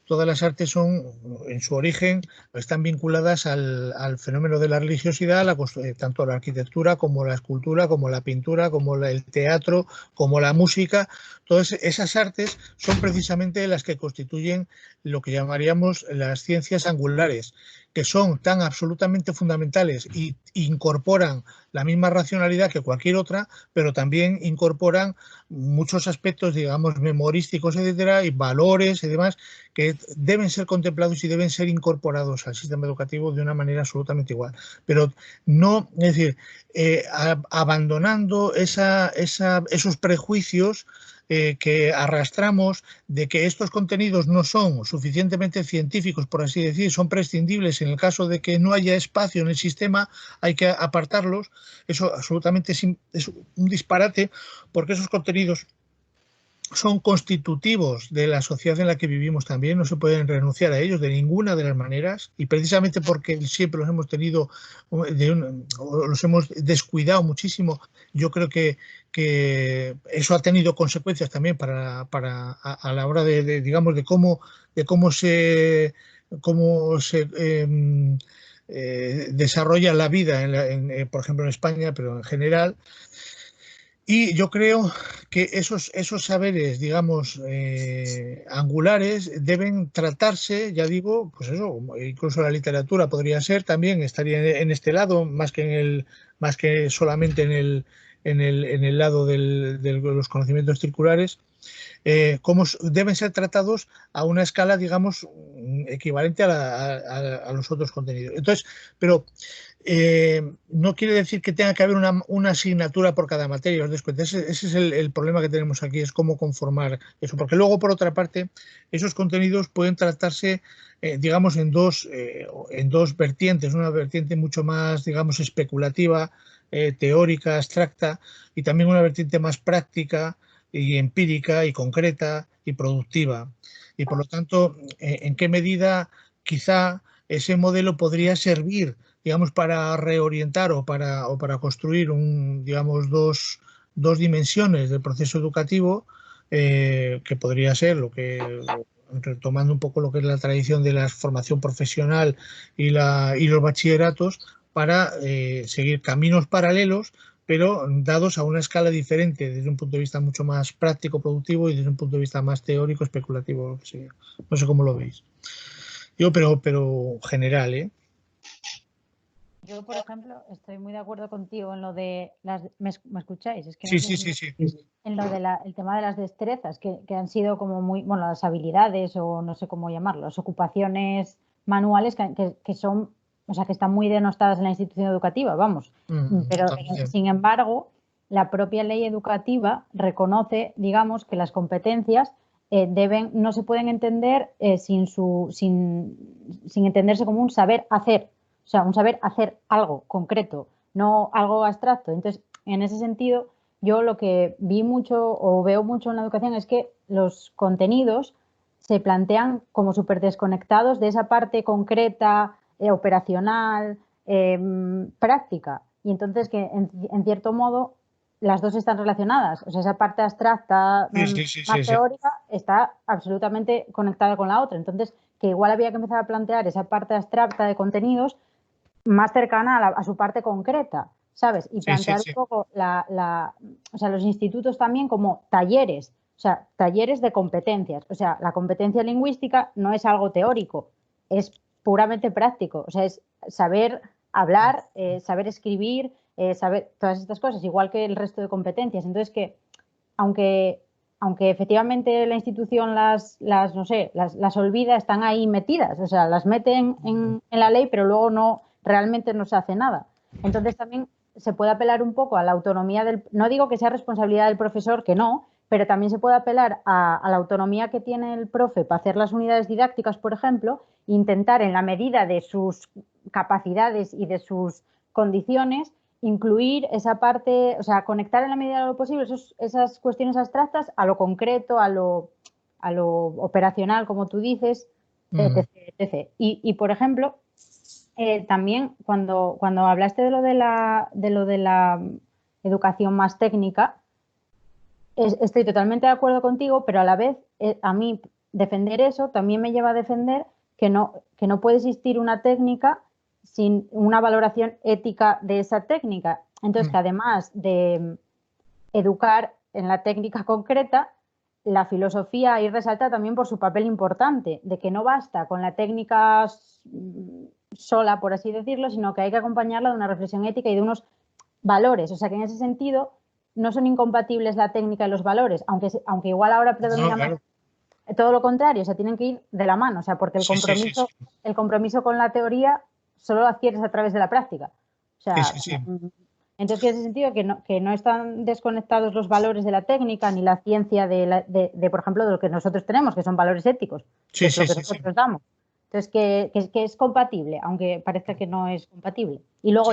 Todas las artes son, en su origen, están vinculadas al fenómeno de la religiosidad, tanto la arquitectura como la escultura, como la pintura, como el teatro, como la música. Todas esas artes son precisamente las que constituyen lo que llamaríamos las ciencias angulares, que son tan absolutamente fundamentales y incorporan la misma racionalidad que cualquier otra, pero también incorporan muchos aspectos, digamos, memorísticos, etcétera, y valores y demás, que deben ser contemplados y deben ser incorporados al sistema educativo de una manera absolutamente igual. Pero no, es decir, abandonando esos prejuicios que arrastramos de que estos contenidos no son suficientemente científicos, por así decir, son prescindibles en el caso de que no haya espacio en el sistema, hay que apartarlos. Eso absolutamente es un disparate, porque esos contenidos son constitutivos de la sociedad en la que vivimos también, no se pueden renunciar a ellos de ninguna de las maneras, y precisamente porque siempre los hemos tenido, los hemos descuidado muchísimo, yo creo que eso ha tenido consecuencias también a la hora digamos, de cómo se desarrolla la vida, por ejemplo en España, pero en general. Y yo creo que esos saberes, digamos, angulares deben tratarse, ya digo, pues eso, incluso la literatura podría ser también, estaría en este lado, más que solamente en el lado de los conocimientos circulares, cómo deben ser tratados a una escala, digamos, equivalente a los otros contenidos. Entonces, pero no quiere decir que tenga que haber una asignatura por cada materia. ¿Os dais cuenta? Ese es el problema que tenemos aquí, es cómo conformar eso. Porque luego, por otra parte, esos contenidos pueden tratarse, digamos, en dos vertientes. Una vertiente mucho más, digamos, especulativa, teórica, abstracta, y también una vertiente más práctica y empírica y concreta y productiva. Y por lo tanto, ¿en qué medida quizá ese modelo podría servir, digamos, para reorientar o para construir digamos, dos dimensiones del proceso educativo, que podría ser retomando un poco lo que es la tradición de la formación profesional y los bachilleratos, para seguir caminos paralelos, pero dados a una escala diferente, desde un punto de vista mucho más práctico, productivo, y desde un punto de vista más teórico, especulativo, lo que sea. No sé cómo lo veis. Yo, pero general, ¿eh? Yo, por ejemplo, estoy muy de acuerdo contigo en lo de las... ¿Me escucháis? Es que no Sí. En lo de el tema de las destrezas, que han sido como muy... Bueno, las habilidades, o no sé cómo llamarlo, las ocupaciones manuales que son... O sea, que están muy denostadas en la institución educativa, vamos. Pero, sin embargo, la propia ley educativa reconoce, digamos, que las competencias no se pueden entender sin entenderse como un saber hacer, o sea, un saber hacer algo concreto, no algo abstracto. Entonces, en ese sentido, yo lo que vi mucho o veo mucho en la educación es que los contenidos se plantean como súper desconectados de esa parte concreta, operacional, práctica. Y entonces que en cierto modo las dos están relacionadas. O sea, esa parte abstracta más teórica está absolutamente conectada con la otra. Entonces, que igual había que empezar a plantear esa parte abstracta de contenidos más cercana a su parte concreta, ¿sabes? Y plantear un poco o sea, los institutos también como talleres, o sea, talleres de competencias. O sea, la competencia lingüística no es algo teórico, es puramente práctico. O sea, es saber hablar, saber escribir, saber todas estas cosas, igual que el resto de competencias. Entonces, que aunque efectivamente la institución las olvida, están ahí metidas, o sea, las meten en la ley, pero luego realmente no se hace nada. Entonces también se puede apelar un poco a la autonomía no digo que sea responsabilidad del profesor, que no, pero también se puede apelar a la autonomía que tiene el profe para hacer las unidades didácticas, por ejemplo, intentar en la medida de sus capacidades y de sus condiciones incluir esa parte, o sea, conectar en la medida de lo posible esas cuestiones abstractas a lo concreto, a lo operacional, como tú dices, etc. etc. Y por ejemplo, también cuando hablaste de lo de la educación más técnica, estoy totalmente de acuerdo contigo, pero a la vez a mí defender eso también me lleva a defender que no puede existir una técnica sin una valoración ética de esa técnica. Entonces, que además de educar en la técnica concreta, la filosofía ahí resalta también por su papel importante, de que no basta con la técnica sola, por así decirlo, sino que hay que acompañarla de una reflexión ética y de unos valores. O sea, que en ese sentido no son incompatibles la técnica y los valores, aunque igual ahora predomina más todo lo contrario, o sea, tienen que ir de la mano, o sea, porque el compromiso con la teoría solo lo adquieres a través de la práctica. O sea, entonces, en ese sentido, que no están desconectados los valores de la técnica ni la ciencia de, por ejemplo, de lo que nosotros tenemos, que son valores éticos, que es lo que nosotros damos. Entonces, que es compatible, aunque parezca que no es compatible. Y luego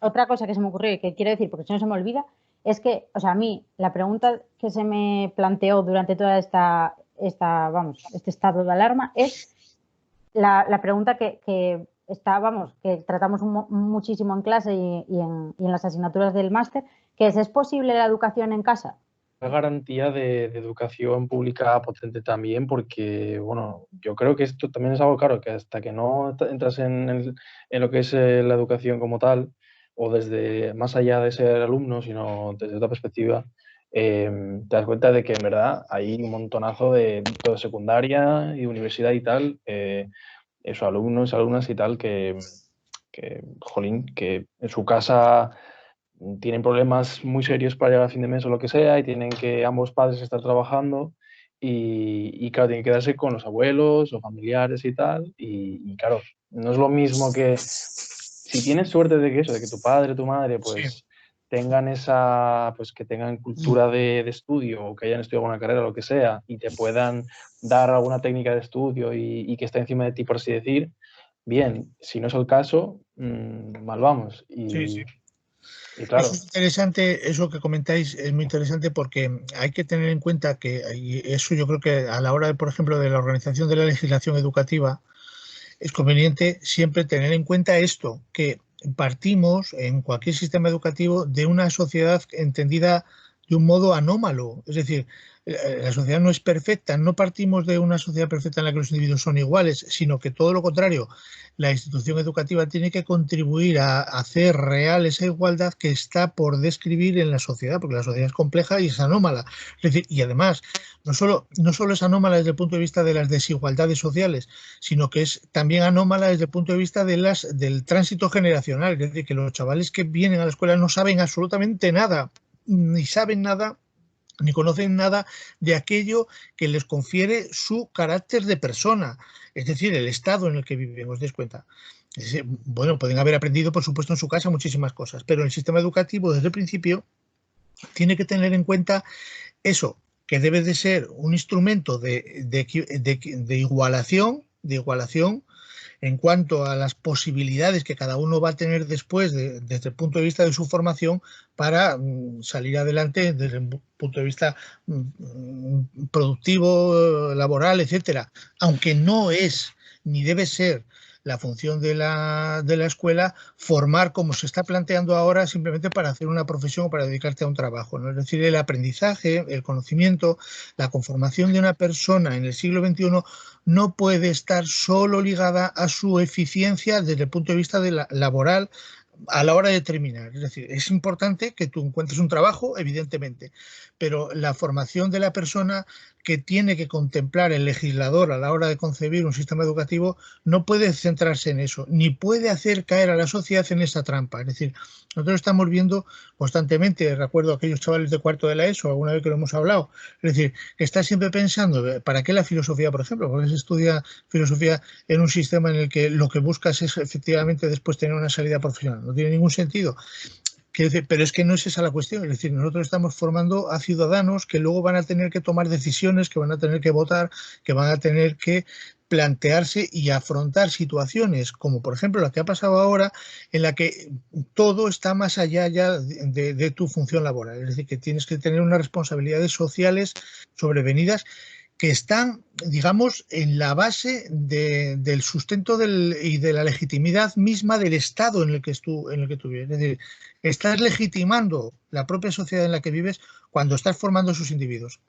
otra cosa que se me ocurrió y que quiero decir, porque si no se me olvida, es que, o sea, a mí, la pregunta que se me planteó durante toda este estado de alarma es la pregunta que tratamos muchísimo en clase y en las asignaturas del máster, que ¿es posible la educación en casa? Una garantía de educación pública potente también, porque, bueno, yo creo que esto también es algo claro, que hasta que no entras en lo que es la educación como tal, o desde más allá de ser alumno, sino desde otra perspectiva, te das cuenta de que en verdad hay un montonazo de secundaria y universidad y tal, esos alumnos, alumnas y tal, que en su casa tienen problemas muy serios para llegar a fin de mes o lo que sea, y tienen que ambos padres estar trabajando y claro, tienen que quedarse con los abuelos o familiares y tal, y claro, no es lo mismo que si tienes suerte de que tu padre, tu madre, pues tengan que tengan cultura de estudio o que hayan estudiado una carrera o lo que sea y te puedan dar alguna técnica de estudio y que esté encima de ti, por así decir, bien. Si no es el caso, mal vamos. Y claro. Eso es interesante, eso que comentáis es muy interesante porque hay que tener en cuenta que, y eso yo creo que a la hora, por ejemplo, de la organización de la legislación educativa, es conveniente siempre tener en cuenta esto, que partimos en cualquier sistema educativo de una sociedad entendida de un modo anómalo. Es decir, la sociedad no es perfecta, no partimos de una sociedad perfecta en la que los individuos son iguales, sino que todo lo contrario, la institución educativa tiene que contribuir a hacer real esa igualdad que está por describir en la sociedad, porque la sociedad es compleja y es anómala. Es decir, y además, no solo es anómala desde el punto de vista de las desigualdades sociales, sino que es también anómala desde el punto de vista del tránsito generacional. Es decir, que los chavales que vienen a la escuela no saben absolutamente nada, ni saben nada, ni conocen nada de aquello que les confiere su carácter de persona, es decir, el estado en el que viven, os dais cuenta. Bueno, pueden haber aprendido, por supuesto, en su casa muchísimas cosas, pero el sistema educativo desde el principio tiene que tener en cuenta eso, que debe de ser un instrumento de igualación en cuanto a las posibilidades que cada uno va a tener después desde el punto de vista de su formación para salir adelante desde el punto de vista productivo, laboral, etcétera. Aunque no es ni debe ser la función de la escuela formar como se está planteando ahora simplemente para hacer una profesión o para dedicarte a un trabajo, ¿no? Es decir, el aprendizaje, el conocimiento, la conformación de una persona en el siglo XXI no puede estar solo ligada a su eficiencia desde el punto de vista laboral a la hora de terminar. Es decir, es importante que tú encuentres un trabajo, evidentemente, pero la formación de la persona que tiene que contemplar el legislador a la hora de concebir un sistema educativo no puede centrarse en eso, ni puede hacer caer a la sociedad en esa trampa. Es decir, nosotros estamos viendo constantemente, recuerdo a aquellos chavales de cuarto de la ESO, alguna vez que lo hemos hablado, es decir, que está siempre pensando, ¿para qué la filosofía, por ejemplo? Porque se estudia filosofía en un sistema en el que lo que buscas es efectivamente después tener una salida profesional. No tiene ningún sentido. Pero es que no es esa la cuestión. Es decir, nosotros estamos formando a ciudadanos que luego van a tener que tomar decisiones, que van a tener que votar, que van a tener que plantearse y afrontar situaciones como por ejemplo la que ha pasado ahora, en la que todo está más allá ya de tu función laboral. Es decir, que tienes que tener unas responsabilidades sociales sobrevenidas que están, digamos, en la base del sustento y de la legitimidad misma del Estado en el que tú vives. Es decir, estás legitimando la propia sociedad en la que vives cuando estás formando a sus individuos.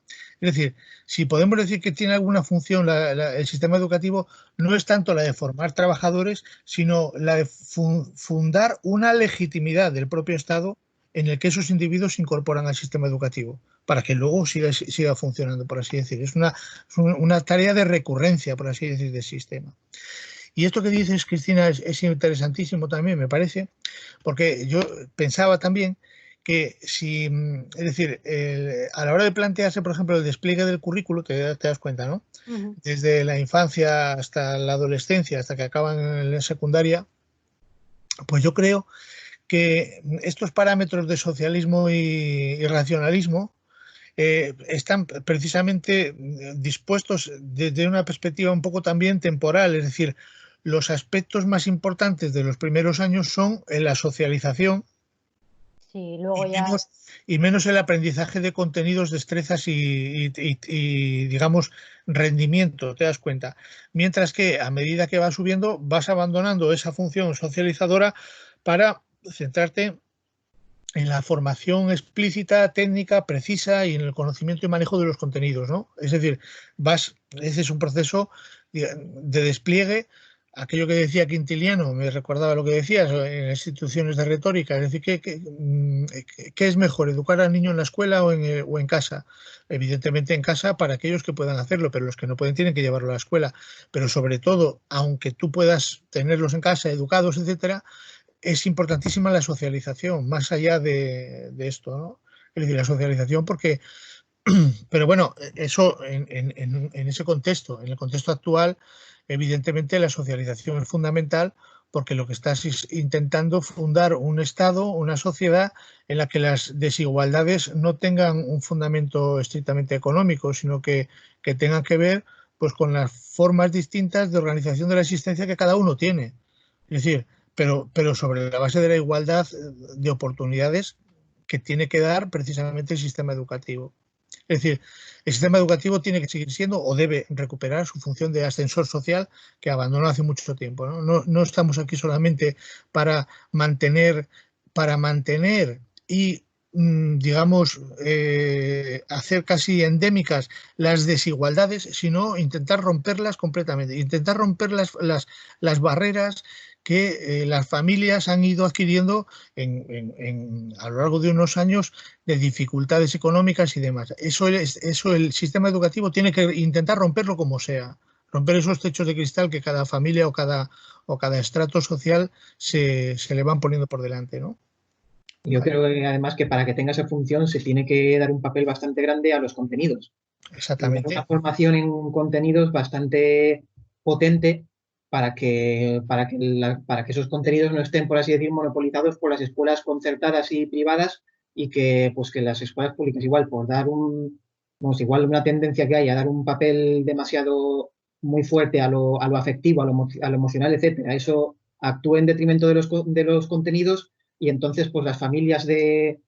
Es decir, si podemos decir que tiene alguna función el sistema educativo, no es tanto la de formar trabajadores, sino la de fundar una legitimidad del propio Estado en el que esos individuos se incorporan al sistema educativo, para que luego siga funcionando, por así decir. Es una tarea de recurrencia, por así decir, del sistema. Y esto que dices, Cristina, es interesantísimo también, me parece, porque yo pensaba también que si, es decir, a la hora de plantearse, por ejemplo, el despliegue del currículo, te das cuenta, ¿no? Desde la infancia hasta la adolescencia, hasta que acaban en la secundaria, pues yo creo que estos parámetros de socialismo y racionalismo están precisamente dispuestos desde una perspectiva un poco también temporal, es decir, los aspectos más importantes de los primeros años son en la socialización. Sí, luego ya... y menos el aprendizaje de contenidos, destrezas y digamos, rendimiento, te das cuenta. Mientras que a medida que vas subiendo, vas abandonando esa función socializadora para centrarte en la formación explícita, técnica, precisa y en el conocimiento y manejo de los contenidos, ¿no? Es decir, ese es un proceso de despliegue. Aquello que decía Quintiliano, me recordaba lo que decías en las instituciones de retórica, es decir, ¿qué es mejor, educar al niño en la escuela o en casa? Evidentemente en casa para aquellos que puedan hacerlo, pero los que no pueden tienen que llevarlo a la escuela. Pero sobre todo, aunque tú puedas tenerlos en casa, educados, etcétera, es importantísima la socialización, más allá de esto, ¿no? Es decir, la socialización porque, pero bueno, eso en ese contexto, en el contexto actual, evidentemente la socialización es fundamental porque lo que estás es intentando fundar un Estado, una sociedad en la que las desigualdades no tengan un fundamento estrictamente económico, sino que tengan que ver pues con las formas distintas de organización de la existencia que cada uno tiene. Es decir, pero sobre la base de la igualdad de oportunidades que tiene que dar precisamente el sistema educativo. Es decir, el sistema educativo tiene que seguir siendo o debe recuperar su función de ascensor social que abandonó hace mucho tiempo, ¿no? No estamos aquí solamente para mantener y digamos, hacer casi endémicas las desigualdades, sino intentar romperlas completamente, intentar romper las barreras que las familias han ido adquiriendo a lo largo de unos años de dificultades económicas y demás. Eso el sistema educativo tiene que intentar romperlo como sea, romper esos techos de cristal que cada familia o cada estrato social se le van poniendo por delante, ¿no? Yo creo que además que para que tenga esa función se tiene que dar un papel bastante grande a los contenidos. Exactamente. Una formación en contenidos bastante potente para que esos contenidos no estén, por así decir, monopolizados por las escuelas concertadas y privadas y que, pues, que las escuelas públicas, igual, por dar un vamos, igual una tendencia que hay a dar un papel demasiado muy fuerte a lo afectivo, a lo emocional, etcétera. Eso actúa en detrimento de los contenidos y entonces pues las familias de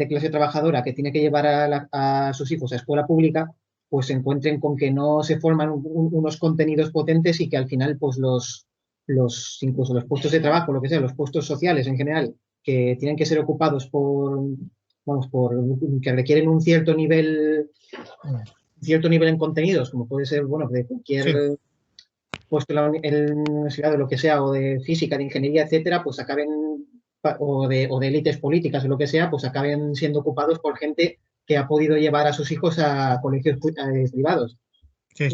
clase trabajadora que tiene que llevar a sus hijos a escuela pública pues se encuentren con que no se forman unos contenidos potentes y que al final pues incluso los puestos de trabajo, lo que sea, los puestos sociales en general, que tienen que ser ocupados que requieren un cierto nivel en contenidos, como puede ser, bueno, de cualquier puesto en la universidad o lo que sea, o de física, de ingeniería, etcétera, pues acaben, o de élites políticas o lo que sea, pues acaben siendo ocupados por gente que ha podido llevar a sus hijos a colegios privados. Sí,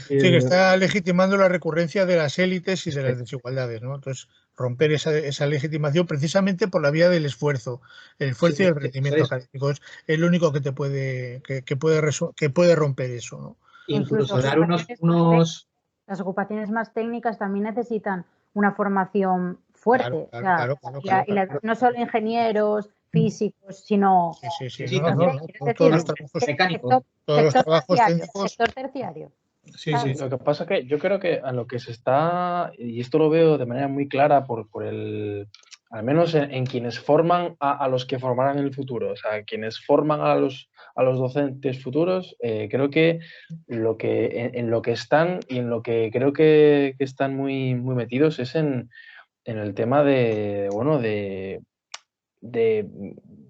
que está legitimando la recurrencia de las élites y de las desigualdades, ¿no? Entonces, romper esa legitimación precisamente por la vía del esfuerzo. El esfuerzo y el rendimiento académico es el único que te puede, que puede romper eso, ¿no? Incluso dar unos... Las ocupaciones más técnicas también necesitan una formación fuerte. Claro. No solo ingenieros, físicos, sino todos los trabajos mecánicos, todos los trabajos técnicos. Sector terciario. Sí. Lo que pasa es que yo creo que a lo que se está, y esto lo veo de manera muy clara por al menos en quienes forman a los que formarán en el futuro, o sea, quienes forman a los docentes futuros, creo que en lo que están y en lo que creo que están muy, muy metidos es en el tema de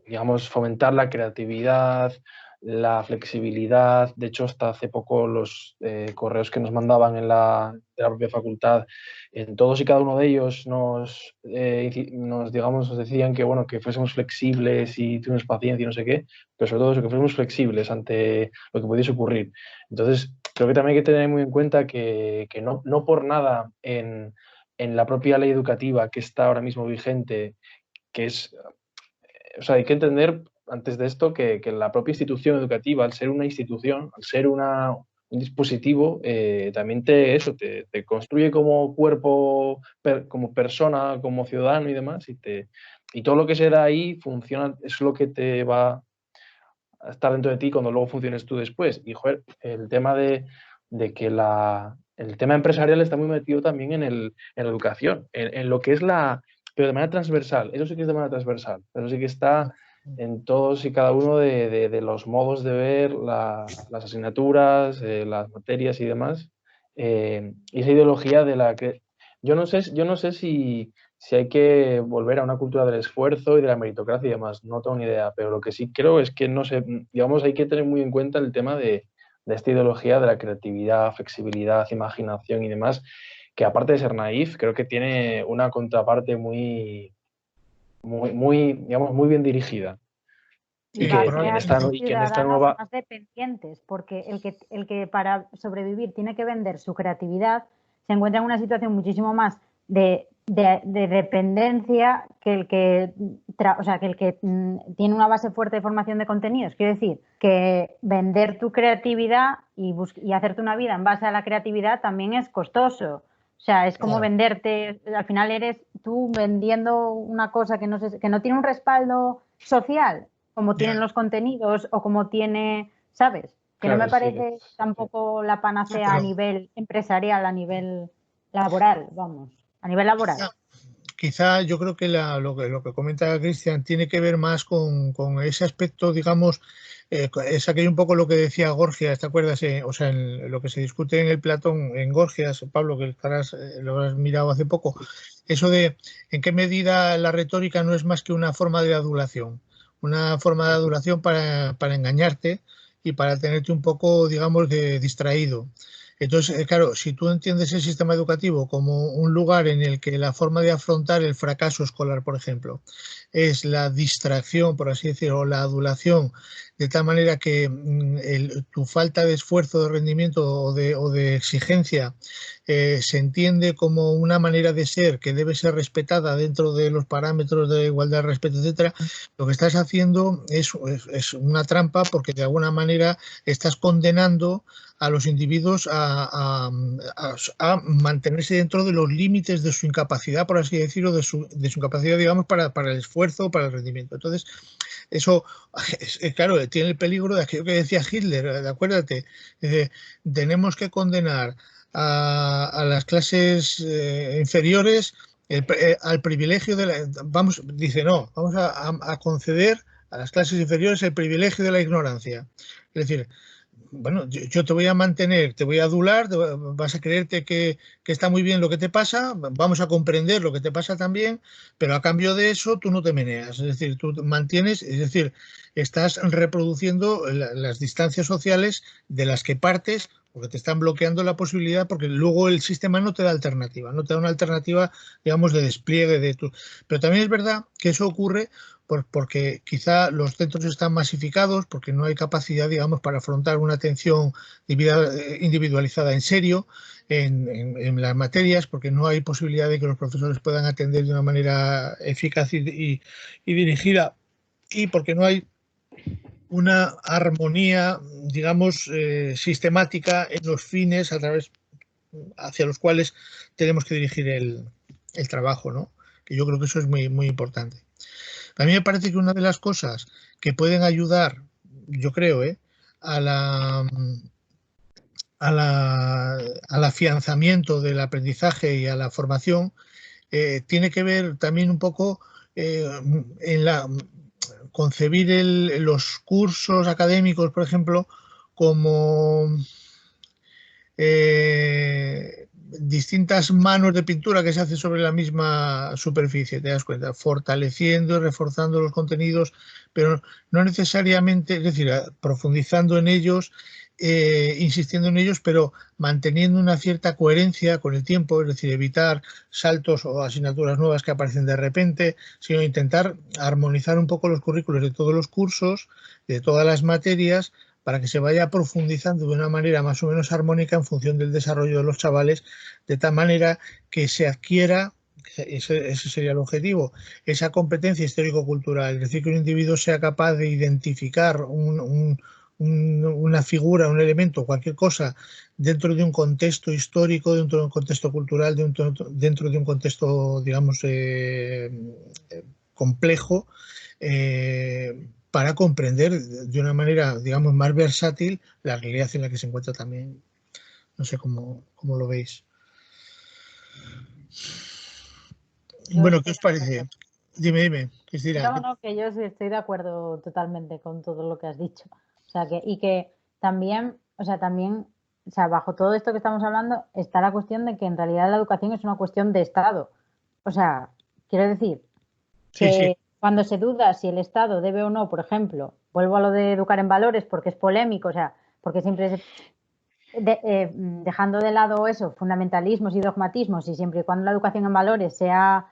digamos, fomentar la creatividad, la flexibilidad. De hecho, hasta hace poco los correos que nos mandaban de la propia facultad, en todos y cada uno de ellos nos decían que, bueno, que fuésemos flexibles y tuviéramos paciencia y no sé qué, pero sobre todo eso, que fuésemos flexibles ante lo que pudiese ocurrir. Entonces, creo que también hay que tener muy en cuenta que no por nada en la propia ley educativa que está ahora mismo vigente, que es, o sea, hay que entender antes de esto que la propia institución educativa, al ser una institución, al ser un dispositivo, también te construye como cuerpo, como persona, como ciudadano y demás, y todo lo que se da ahí funciona, es lo que te va a estar dentro de ti cuando luego funciones tú después. Y, joder, el tema de que el tema empresarial está muy metido también en la educación, en lo que es pero de manera transversal, eso sí que es de manera transversal, pero sí que está en todos y cada uno de los modos de ver las asignaturas, las materias y demás, y esa ideología de la que yo no sé si hay que volver a una cultura del esfuerzo y de la meritocracia y demás, no tengo ni idea, pero lo que sí creo es que no sé, digamos, hay que tener muy en cuenta el tema de esta ideología de la creatividad, flexibilidad, imaginación y demás, que aparte de ser naif, creo que tiene una contraparte muy digamos, muy bien dirigida. Y va a crear ciudadanos más dependientes, porque el que para sobrevivir tiene que vender su creatividad se encuentra en una situación muchísimo más de dependencia que el que tiene una base fuerte de formación de contenidos. Quiero decir, que vender tu creatividad y hacerte una vida en base a la creatividad también es costoso. O sea, es como venderte, al final eres tú vendiendo una cosa que no tiene un respaldo social, como tienen los contenidos o como tiene, ¿sabes? Que no me parece tampoco la panacea a nivel empresarial, a nivel laboral, vamos, a nivel laboral. Quizá yo creo que lo que comenta Cristian tiene que ver más con ese aspecto, digamos, es aquello un poco lo que decía Gorgias, ¿te acuerdas? O sea, en lo que se discute en el Platón, en Gorgias, Pablo, que lo has mirado hace poco, eso de en qué medida la retórica no es más que una forma de adulación para engañarte y para tenerte un poco, digamos, distraído. Entonces, claro, si tú entiendes el sistema educativo como un lugar en el que la forma de afrontar el fracaso escolar, por ejemplo, es la distracción, por así decirlo, o la adulación, de tal manera que tu falta de esfuerzo, de rendimiento o de exigencia se entiende como una manera de ser que debe ser respetada dentro de los parámetros de igualdad, respeto, etcétera, lo que estás haciendo es una trampa, porque de alguna manera estás condenando a los individuos a mantenerse dentro de los límites de su incapacidad, por así decirlo, de su incapacidad, digamos, para el esfuerzo, para el rendimiento. Entonces, eso, claro, tiene el peligro de aquello que decía Hitler, acuérdate, tenemos que condenar a las clases inferiores al privilegio de la... dice, no, vamos a conceder a las clases inferiores el privilegio de la ignorancia. Es decir, bueno, yo te voy a mantener, te voy a adular, vas a creerte que está muy bien lo que te pasa, vamos a comprender lo que te pasa también, pero a cambio de eso tú no te meneas, es decir, tú mantienes, es decir, estás reproduciendo las distancias sociales de las que partes, porque te están bloqueando la posibilidad, porque luego el sistema no te da alternativa, no te da una alternativa, digamos, de despliegue de tu... Pero también es verdad que eso ocurre porque quizá los centros están masificados, porque no hay capacidad, digamos, para afrontar una atención individualizada en serio en las materias, porque no hay posibilidad de que los profesores puedan atender de una manera eficaz y dirigida, y porque no hay una armonía, digamos, sistemática en los fines hacia los cuales tenemos que dirigir el trabajo, ¿no? Que yo creo que eso es muy, muy importante. A mí me parece que una de las cosas que pueden ayudar, yo creo, al afianzamiento del aprendizaje y a la formación, tiene que ver también un poco en concebir los cursos académicos, por ejemplo, como distintas manos de pintura que se hacen sobre la misma superficie, te das cuenta, fortaleciendo y reforzando los contenidos, pero no necesariamente, es decir, profundizando en ellos, insistiendo en ellos, pero manteniendo una cierta coherencia con el tiempo, es decir, evitar saltos o asignaturas nuevas que aparecen de repente, sino intentar armonizar un poco los currículos de todos los cursos, de todas las materias, para que se vaya profundizando de una manera más o menos armónica en función del desarrollo de los chavales, de tal manera que se adquiera, ese sería el objetivo, esa competencia histórico-cultural, es decir, que un individuo sea capaz de identificar una figura, un elemento, cualquier cosa, dentro de un contexto histórico, dentro de un contexto cultural, dentro de un contexto, digamos, complejo, para comprender de una manera, digamos, más versátil la realidad en la que se encuentra también. No sé cómo lo veis. Bueno, ¿qué os parece? Dime, Cristina. No, que yo sí estoy de acuerdo totalmente con todo lo que has dicho. O sea, que también, o sea, bajo todo esto que estamos hablando está la cuestión de que en realidad la educación es una cuestión de Estado. O sea, quiero decir que Sí. Cuando se duda si el Estado debe o no, por ejemplo, vuelvo a lo de educar en valores porque es polémico, o sea, porque siempre dejando de lado eso, fundamentalismos y dogmatismos, y siempre y cuando la educación en valores sea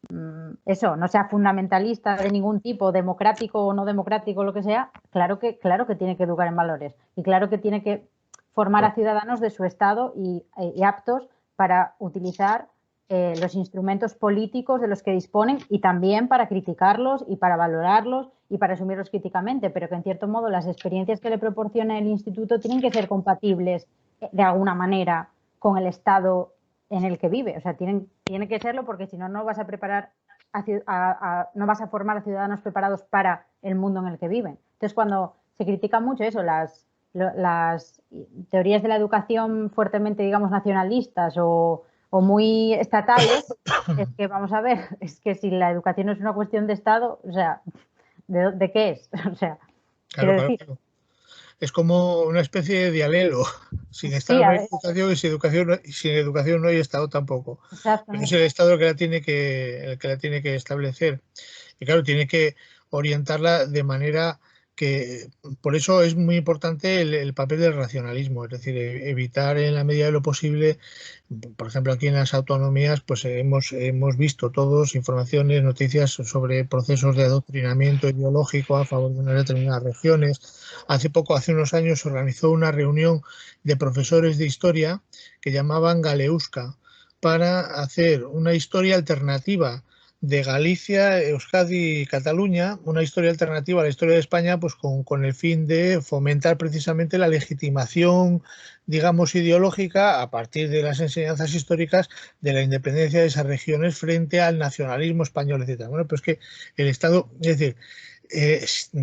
no sea fundamentalista de ningún tipo, democrático o no democrático, lo que sea, claro que tiene que educar en valores y claro que tiene que formar a ciudadanos de su Estado y aptos para utilizar los instrumentos políticos de los que disponen y también para criticarlos y para valorarlos y para asumirlos críticamente, pero que en cierto modo las experiencias que le proporciona el instituto tienen que ser compatibles de alguna manera con el Estado en el que vive. O sea, tiene que serlo porque si no, no vas a preparar no vas a formar a ciudadanos preparados para el mundo en el que viven. Entonces, cuando se critica mucho eso, las teorías de la educación fuertemente, digamos, nacionalistas o muy estatales, es que vamos a ver, es que si la educación no es una cuestión de Estado, o sea, ¿de qué es? O sea, quiero decir. Claro. Es como una especie de dialelo. Sin Estado no hay educación y sin educación no hay Estado tampoco. Pero es el Estado el que la tiene que establecer. Y claro, tiene que orientarla de manera que, por eso es muy importante el papel del racionalismo, es decir, evitar en la medida de lo posible, por ejemplo, aquí en las autonomías, pues hemos visto todos informaciones, noticias sobre procesos de adoctrinamiento ideológico a favor de unas determinadas regiones. Hace unos años, se organizó una reunión de profesores de historia que llamaban Galeuska para hacer una historia alternativa de Galicia, Euskadi y Cataluña, una historia alternativa a la historia de España, pues con el fin de fomentar precisamente la legitimación, digamos, ideológica a partir de las enseñanzas históricas de la independencia de esas regiones frente al nacionalismo español, etc. Bueno, pues que el Estado, es decir,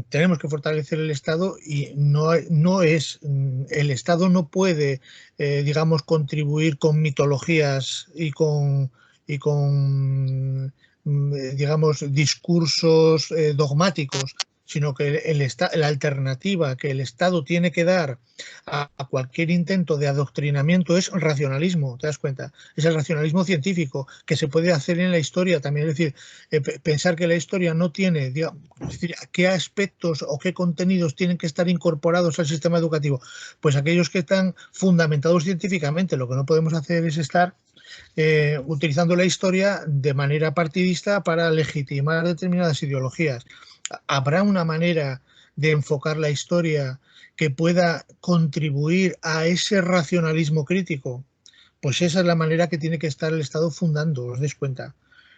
tenemos que fortalecer el Estado y no es, el Estado no puede, digamos, contribuir con mitologías y con digamos, discursos dogmáticos, sino que la alternativa que el Estado tiene que dar a cualquier intento de adoctrinamiento es racionalismo, ¿te das cuenta? Es el racionalismo científico que se puede hacer en la historia también, es decir, pensar que la historia no tiene, digamos, es decir, qué aspectos o qué contenidos tienen que estar incorporados al sistema educativo, pues aquellos que están fundamentados científicamente. Lo que no podemos hacer es estar utilizando la historia de manera partidista para legitimar determinadas ideologías. ¿Habrá una manera de enfocar la historia que pueda contribuir a ese racionalismo crítico? Pues esa es la manera que tiene que estar el Estado fundando, os dais cuenta.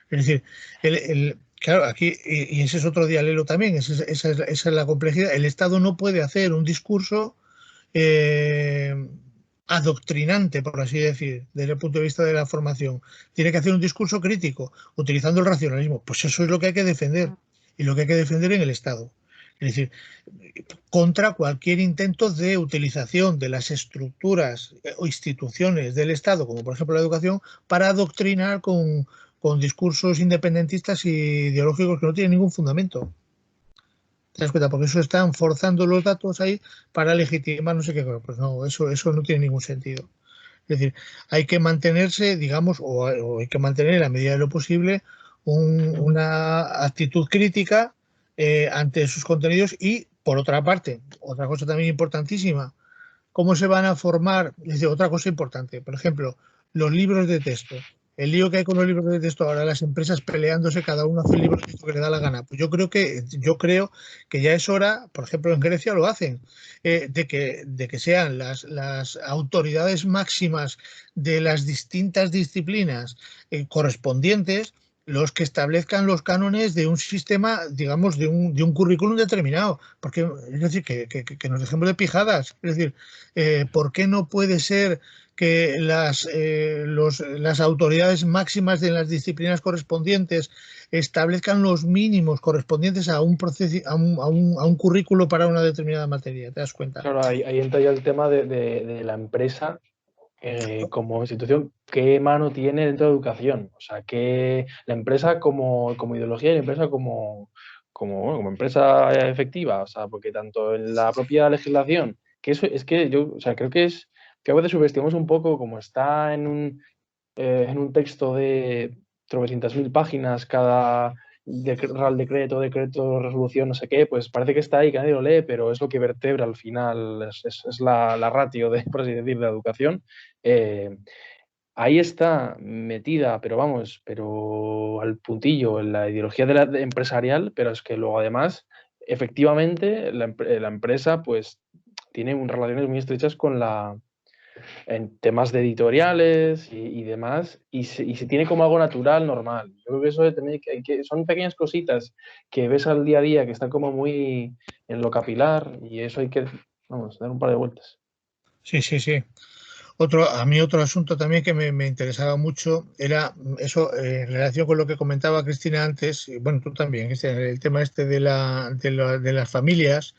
Es decir, claro, aquí, y ese es otro dialelo también, esa es la complejidad. El Estado no puede hacer un discurso adoctrinante, por así decir, desde el punto de vista de la formación. Tiene que hacer un discurso crítico, utilizando el racionalismo. Pues eso es lo que hay que defender, y lo que hay que defender en el Estado. Es decir, contra cualquier intento de utilización de las estructuras o instituciones del Estado, como por ejemplo la educación, para adoctrinar con discursos independentistas y ideológicos que no tienen ningún fundamento. ¿Te das cuenta? Porque eso están forzando los datos ahí para legitimar no sé qué. Pues no, eso no tiene ningún sentido. Es decir, hay que mantenerse, digamos, o hay que mantener en la medida de lo posible una actitud crítica ante sus contenidos y, por otra parte, otra cosa también importantísima, cómo se van a formar, es decir, otra cosa importante, por ejemplo, los libros de texto. El lío que hay con los libros de texto ahora, las empresas peleándose, cada uno hace el libro de texto que le da la gana. Pues yo creo que ya es hora, por ejemplo en Grecia lo hacen, de que sean las autoridades máximas de las distintas disciplinas correspondientes los que establezcan los cánones de un sistema, digamos, de un currículum determinado. Porque, es decir, que nos dejemos de pijadas. Es decir, ¿por qué no puede ser que las autoridades máximas de las disciplinas correspondientes establezcan los mínimos correspondientes a un proceso, a un currículo para una determinada materia? ¿Te das cuenta? Claro, ahí entra ya el tema de la empresa como institución, ¿qué mano tiene dentro de educación? O sea, que la empresa como ideología y la empresa como empresa efectiva, o sea, porque tanto en la propia legislación, que eso es que yo, o sea, creo que a veces subestimamos un poco como está en un texto de 300.000 páginas cada Real Decreto, resolución, no sé qué, pues parece que está ahí, que nadie lo lee, pero es lo que vertebra al final, es la ratio, por así decir, de la educación. Ahí está metida, pero vamos, pero al puntillo, en la ideología empresarial, pero es que luego además, efectivamente, la empresa pues tiene relaciones muy estrechas en temas de editoriales y demás, y se tiene como algo natural, normal. Yo creo que eso de tener son pequeñas cositas que ves al día a día que están como muy en lo capilar, y eso hay que, vamos, dar un par de vueltas. Sí, sí, sí. A mí otro asunto también que me interesaba mucho era eso, en relación con lo que comentaba Cristina antes, y bueno, tú también, Cristina, el tema este de las familias.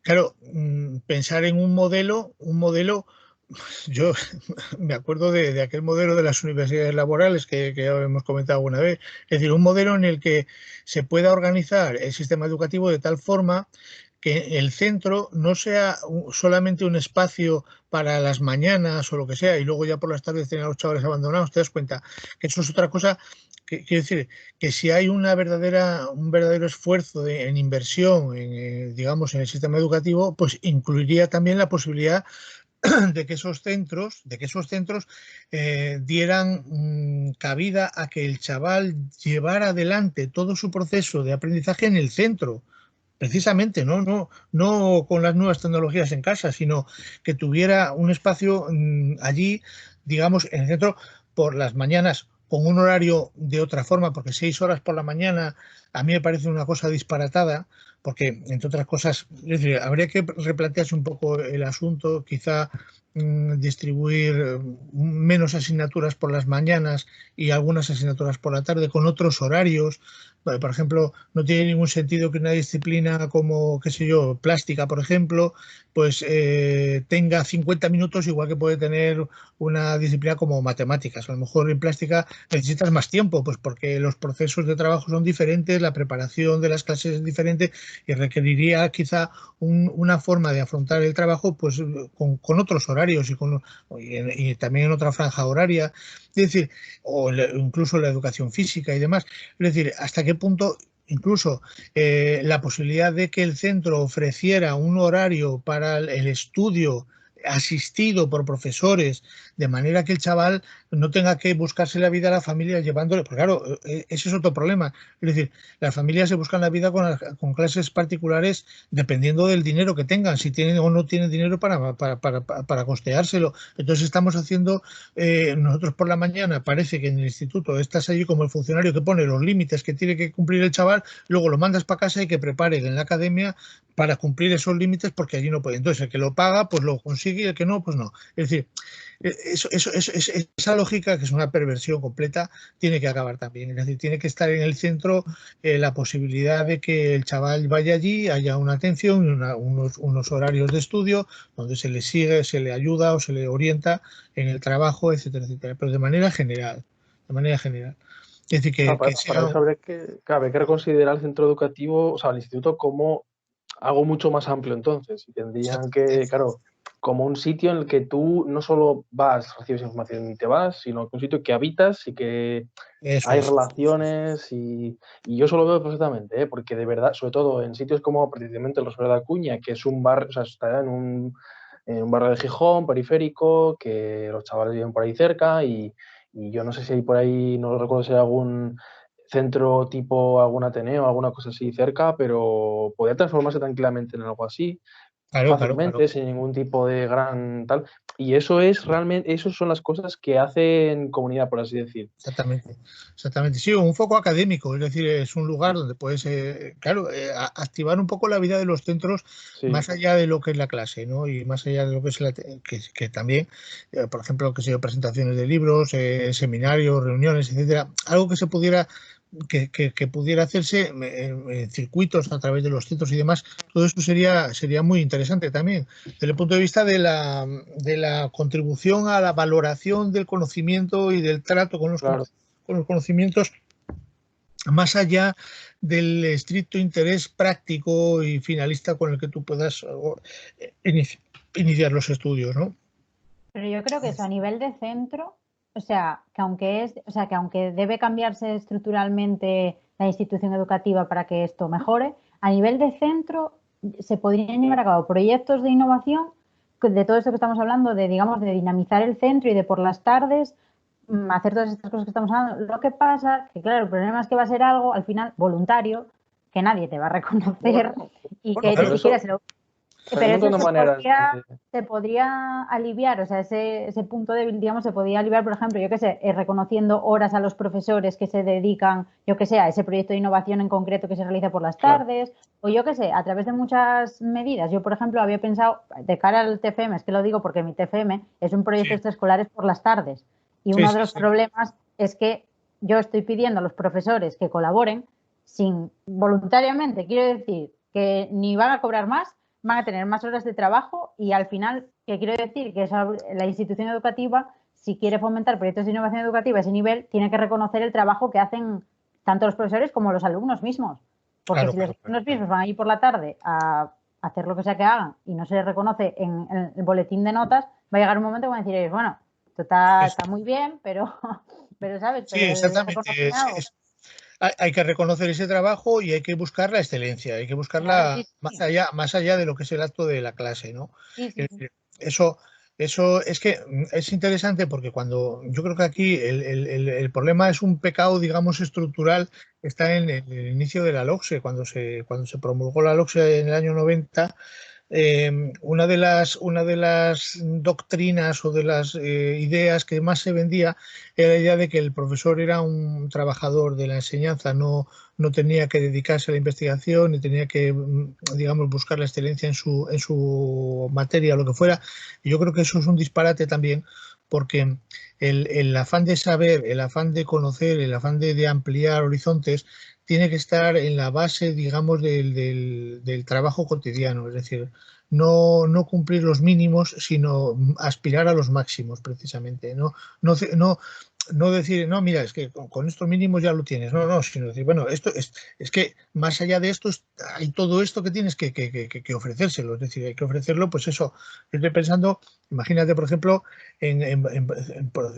Claro, pensar en un modelo, yo me acuerdo de aquel modelo de las universidades laborales que ya hemos comentado alguna vez, es decir, un modelo en el que se pueda organizar el sistema educativo de tal forma que el centro no sea solamente un espacio para las mañanas o lo que sea, y luego ya por las tardes tener a los chavales abandonados. Te das cuenta que eso es otra cosa. Quiero decir que si hay un verdadero esfuerzo en inversión, digamos, en el sistema educativo, pues incluiría también la posibilidad de que esos centros dieran cabida a que el chaval llevara adelante todo su proceso de aprendizaje en el centro. Precisamente, no con las nuevas tecnologías en casa, sino que tuviera un espacio allí, digamos, en el centro por las mañanas, con un horario de otra forma, porque 6 horas por la mañana a mí me parece una cosa disparatada, porque, entre otras cosas, es decir, habría que replantearse un poco el asunto, quizá distribuir menos asignaturas por las mañanas y algunas asignaturas por la tarde con otros horarios. Por ejemplo, no tiene ningún sentido que una disciplina como, qué sé yo, plástica, por ejemplo, pues tenga 50 minutos, igual que puede tener una disciplina como matemáticas. A lo mejor en plástica necesitas más tiempo, pues porque los procesos de trabajo son diferentes, la preparación de las clases es diferente y requeriría quizá una forma de afrontar el trabajo pues con otros horarios y también en otra franja horaria. Es decir, incluso la educación física y demás. Es decir, hasta qué punto incluso la posibilidad de que el centro ofreciera un horario para el estudio asistido por profesores, de manera que el chaval no tenga que buscarse la vida a la familia llevándole, porque claro, ese es otro problema. Es decir, las familias se buscan la vida con clases particulares dependiendo del dinero que tengan, si tienen o no tienen dinero para costeárselo. Entonces estamos haciendo, nosotros por la mañana parece que en el instituto estás allí como el funcionario que pone los límites que tiene que cumplir el chaval, luego lo mandas para casa y que prepare en la academia para cumplir esos límites porque allí no puede. entonces el que lo paga pues lo consigue y el que no pues no. Es decir, esa lógica, que es una perversión completa, tiene que acabar también. Es decir, tiene que estar en el centro la posibilidad de que el chaval vaya allí, haya una atención, unos horarios de estudio donde se le sigue, se le ayuda o se le orienta en el trabajo, etcétera, etcétera, pero de manera general. De manera general. Es decir, Claro, que para sea... eso habría que reconsiderar el centro educativo, o sea, el instituto como algo mucho más amplio entonces. Y tendrían que, claro, como un sitio en el que tú no solo vas, recibes información y te vas, sino que un sitio que habitas y que Eso hay es. relaciones y yo eso lo veo perfectamente, ¿eh? Porque de verdad, sobre todo en sitios como precisamente el Rosario de Acuña, que es un barrio, o sea, está en un barrio de Gijón, periférico, que los chavales viven por ahí cerca y yo no sé si hay por ahí, no recuerdo si hay algún centro tipo algún Ateneo, alguna cosa así cerca, pero podría transformarse tranquilamente en algo así, Claro, claro, claro. fácilmente, sin ningún tipo de gran tal. Y eso es realmente, esas son las cosas que hacen comunidad, por así decir. Exactamente, exactamente. Sí, un foco académico, es decir, es un lugar donde puedes, claro, activar un poco la vida de los centros Sí, más allá de lo que es la clase, ¿no? Y más allá de lo que es que también, por ejemplo, que sea presentaciones de libros, seminarios, reuniones, etcétera, algo que se pudiera que pudiera hacerse en circuitos a través de los centros y demás, todo eso sería muy interesante también, desde el punto de vista de la contribución a la valoración del conocimiento y del trato con los claro. conocimientos, más allá del estricto interés práctico y finalista con el que tú puedas iniciar los estudios, ¿no? Pero yo creo que eso a nivel de centro, o sea, que aunque debe cambiarse estructuralmente la institución educativa para que esto mejore, a nivel de centro se podrían llevar a cabo proyectos de innovación de todo esto que estamos hablando, de digamos de dinamizar el centro y de por las tardes hacer todas estas cosas que estamos hablando. Lo que pasa que claro, el problema es que va a ser algo al final voluntario, que nadie te va a reconocer y que claro, ni siquiera se lo... hay un Pero eso montón de maneras se podría aliviar, o sea, ese punto débil, digamos, se podría aliviar, por ejemplo, yo qué sé, reconociendo horas a los profesores que se dedican, yo qué sé, a ese proyecto de innovación en concreto que se realiza por las tardes, o yo qué sé, a través de muchas medidas. Yo, por ejemplo, había pensado, de cara al TFM, es que lo digo porque mi TFM es un proyecto extraescolares por las tardes, y uno de los problemas es que yo estoy pidiendo a los profesores que colaboren sin voluntariamente, quiero decir, que ni van a cobrar más, van a tener más horas de trabajo y al final, ¿qué quiero decir? Que la institución educativa, si quiere fomentar proyectos de innovación educativa a ese nivel, tiene que reconocer el trabajo que hacen tanto los profesores como los alumnos mismos. Porque si los alumnos mismos van allí por la tarde a hacer lo que sea que hagan y no se les reconoce en el boletín de notas, va a llegar un momento que van a decir, bueno, esto está muy bien, pero ¿sabes? Sí, exactamente. Hay que reconocer ese trabajo y hay que buscar la excelencia, hay que buscarla Claro, sí. más allá de lo que es el acto de la clase, ¿no? Sí. Eso, eso es que es interesante porque cuando yo creo que aquí el problema es un pecado, digamos, estructural, está en el inicio de la LOCSE, cuando se promulgó la LOCSE en el año 90. una de las doctrinas o de las ideas que más se vendía era la idea de que el profesor era un trabajador de la enseñanza, no tenía que dedicarse a la investigación ni tenía que, digamos, buscar la excelencia en su materia o lo que fuera. Y yo creo que eso es un disparate también, porque el afán de saber, el afán de conocer, el afán de ampliar horizontes tiene que estar en la base, digamos, del trabajo cotidiano, es decir, no cumplir los mínimos, sino aspirar a los máximos, precisamente. No decir, no, mira, es que con estos mínimos ya lo tienes. No, sino decir, bueno, esto es que más allá de esto hay todo esto que tienes que ofrecérselo. Es decir, hay que ofrecerlo, pues eso. Yo estoy pensando, imagínate, por ejemplo, en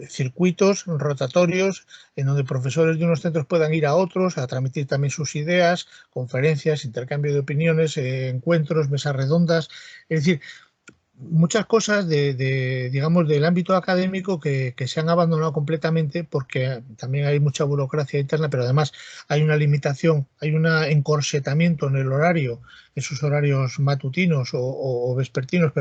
circuitos rotatorios en donde profesores de unos centros puedan ir a otros a transmitir también sus ideas, conferencias, intercambio de opiniones, encuentros, mesas redondas. Es decir, muchas cosas digamos, del ámbito académico que se han abandonado completamente porque también hay mucha burocracia interna, pero además hay una limitación, hay un encorsetamiento en el horario, en sus horarios matutinos o vespertinos,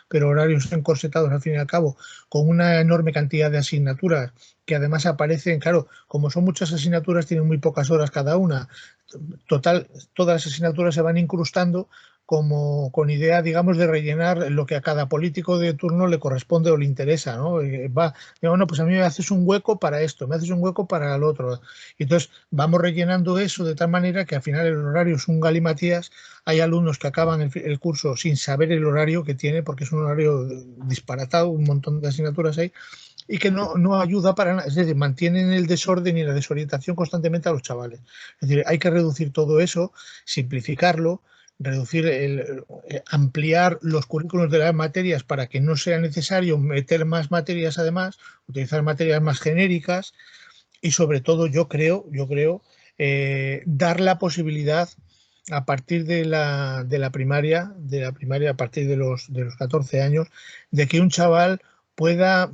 pero horarios encorsetados al fin y al cabo, con una enorme cantidad de asignaturas que además aparecen, claro, como son muchas asignaturas, tienen muy pocas horas cada una. Total, todas las asignaturas se van incrustando como con idea, digamos, de rellenar lo que a cada político de turno le corresponde o le interesa, ¿no? Bueno, pues a mí me haces un hueco para esto, me haces un hueco para el otro. Y entonces vamos rellenando eso de tal manera que al final el horario es un galimatías. Hay alumnos que acaban el curso sin saber el horario que tiene, porque es un horario disparatado, un montón de asignaturas ahí, y que no ayuda para nada, es decir, mantienen el desorden y la desorientación constantemente a los chavales. Es decir, hay que reducir todo eso, simplificarlo, ampliar los currículos de las materias para que no sea necesario meter más materias además, utilizar materias más genéricas y sobre todo yo creo dar la posibilidad a partir de la primaria, a partir de los 14 años, de que un chaval pueda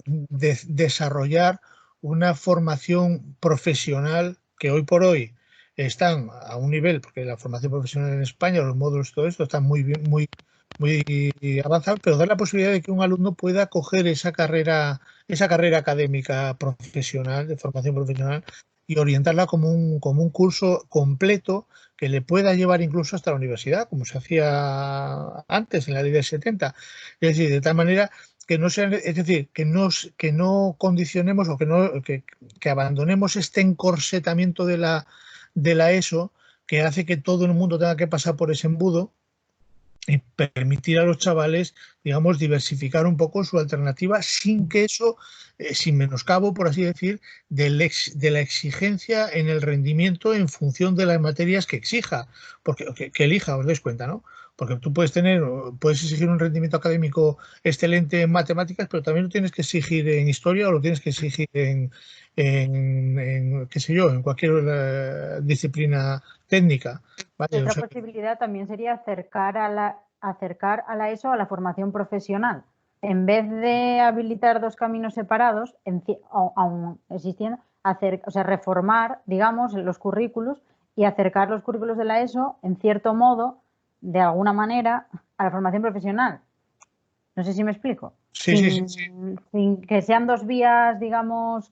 desarrollar una formación profesional que hoy por hoy están a un nivel, porque la formación profesional en España, los módulos y todo esto están muy bien, muy avanzados, pero dar la posibilidad de que un alumno pueda coger esa carrera académica profesional, de formación profesional, y orientarla como un curso completo que le pueda llevar incluso hasta la universidad, como se hacía antes en la ley del 70. Es decir, de tal manera que no sea, es decir, que no condicionemos o que abandonemos este encorsetamiento de la ESO, que hace que todo el mundo tenga que pasar por ese embudo, y permitir a los chavales, digamos, diversificar un poco su alternativa sin que eso, sin menoscabo, por así decir, de la exigencia en el rendimiento en función de las materias que exija, porque que elija, os dais cuenta, ¿no? Porque tú puedes exigir un rendimiento académico excelente en matemáticas, pero también lo tienes que exigir en historia o lo tienes que exigir en qué sé yo, en cualquier disciplina técnica. ¿Vale? Otra posibilidad también sería acercar a la ESO a la formación profesional. En vez de habilitar dos caminos separados, aún existiendo, reformar, digamos, los currículos y acercar los currículos de la ESO, en cierto modo, de alguna manera, a la formación profesional. No sé si me explico. Sí. Sin que sean dos vías, digamos,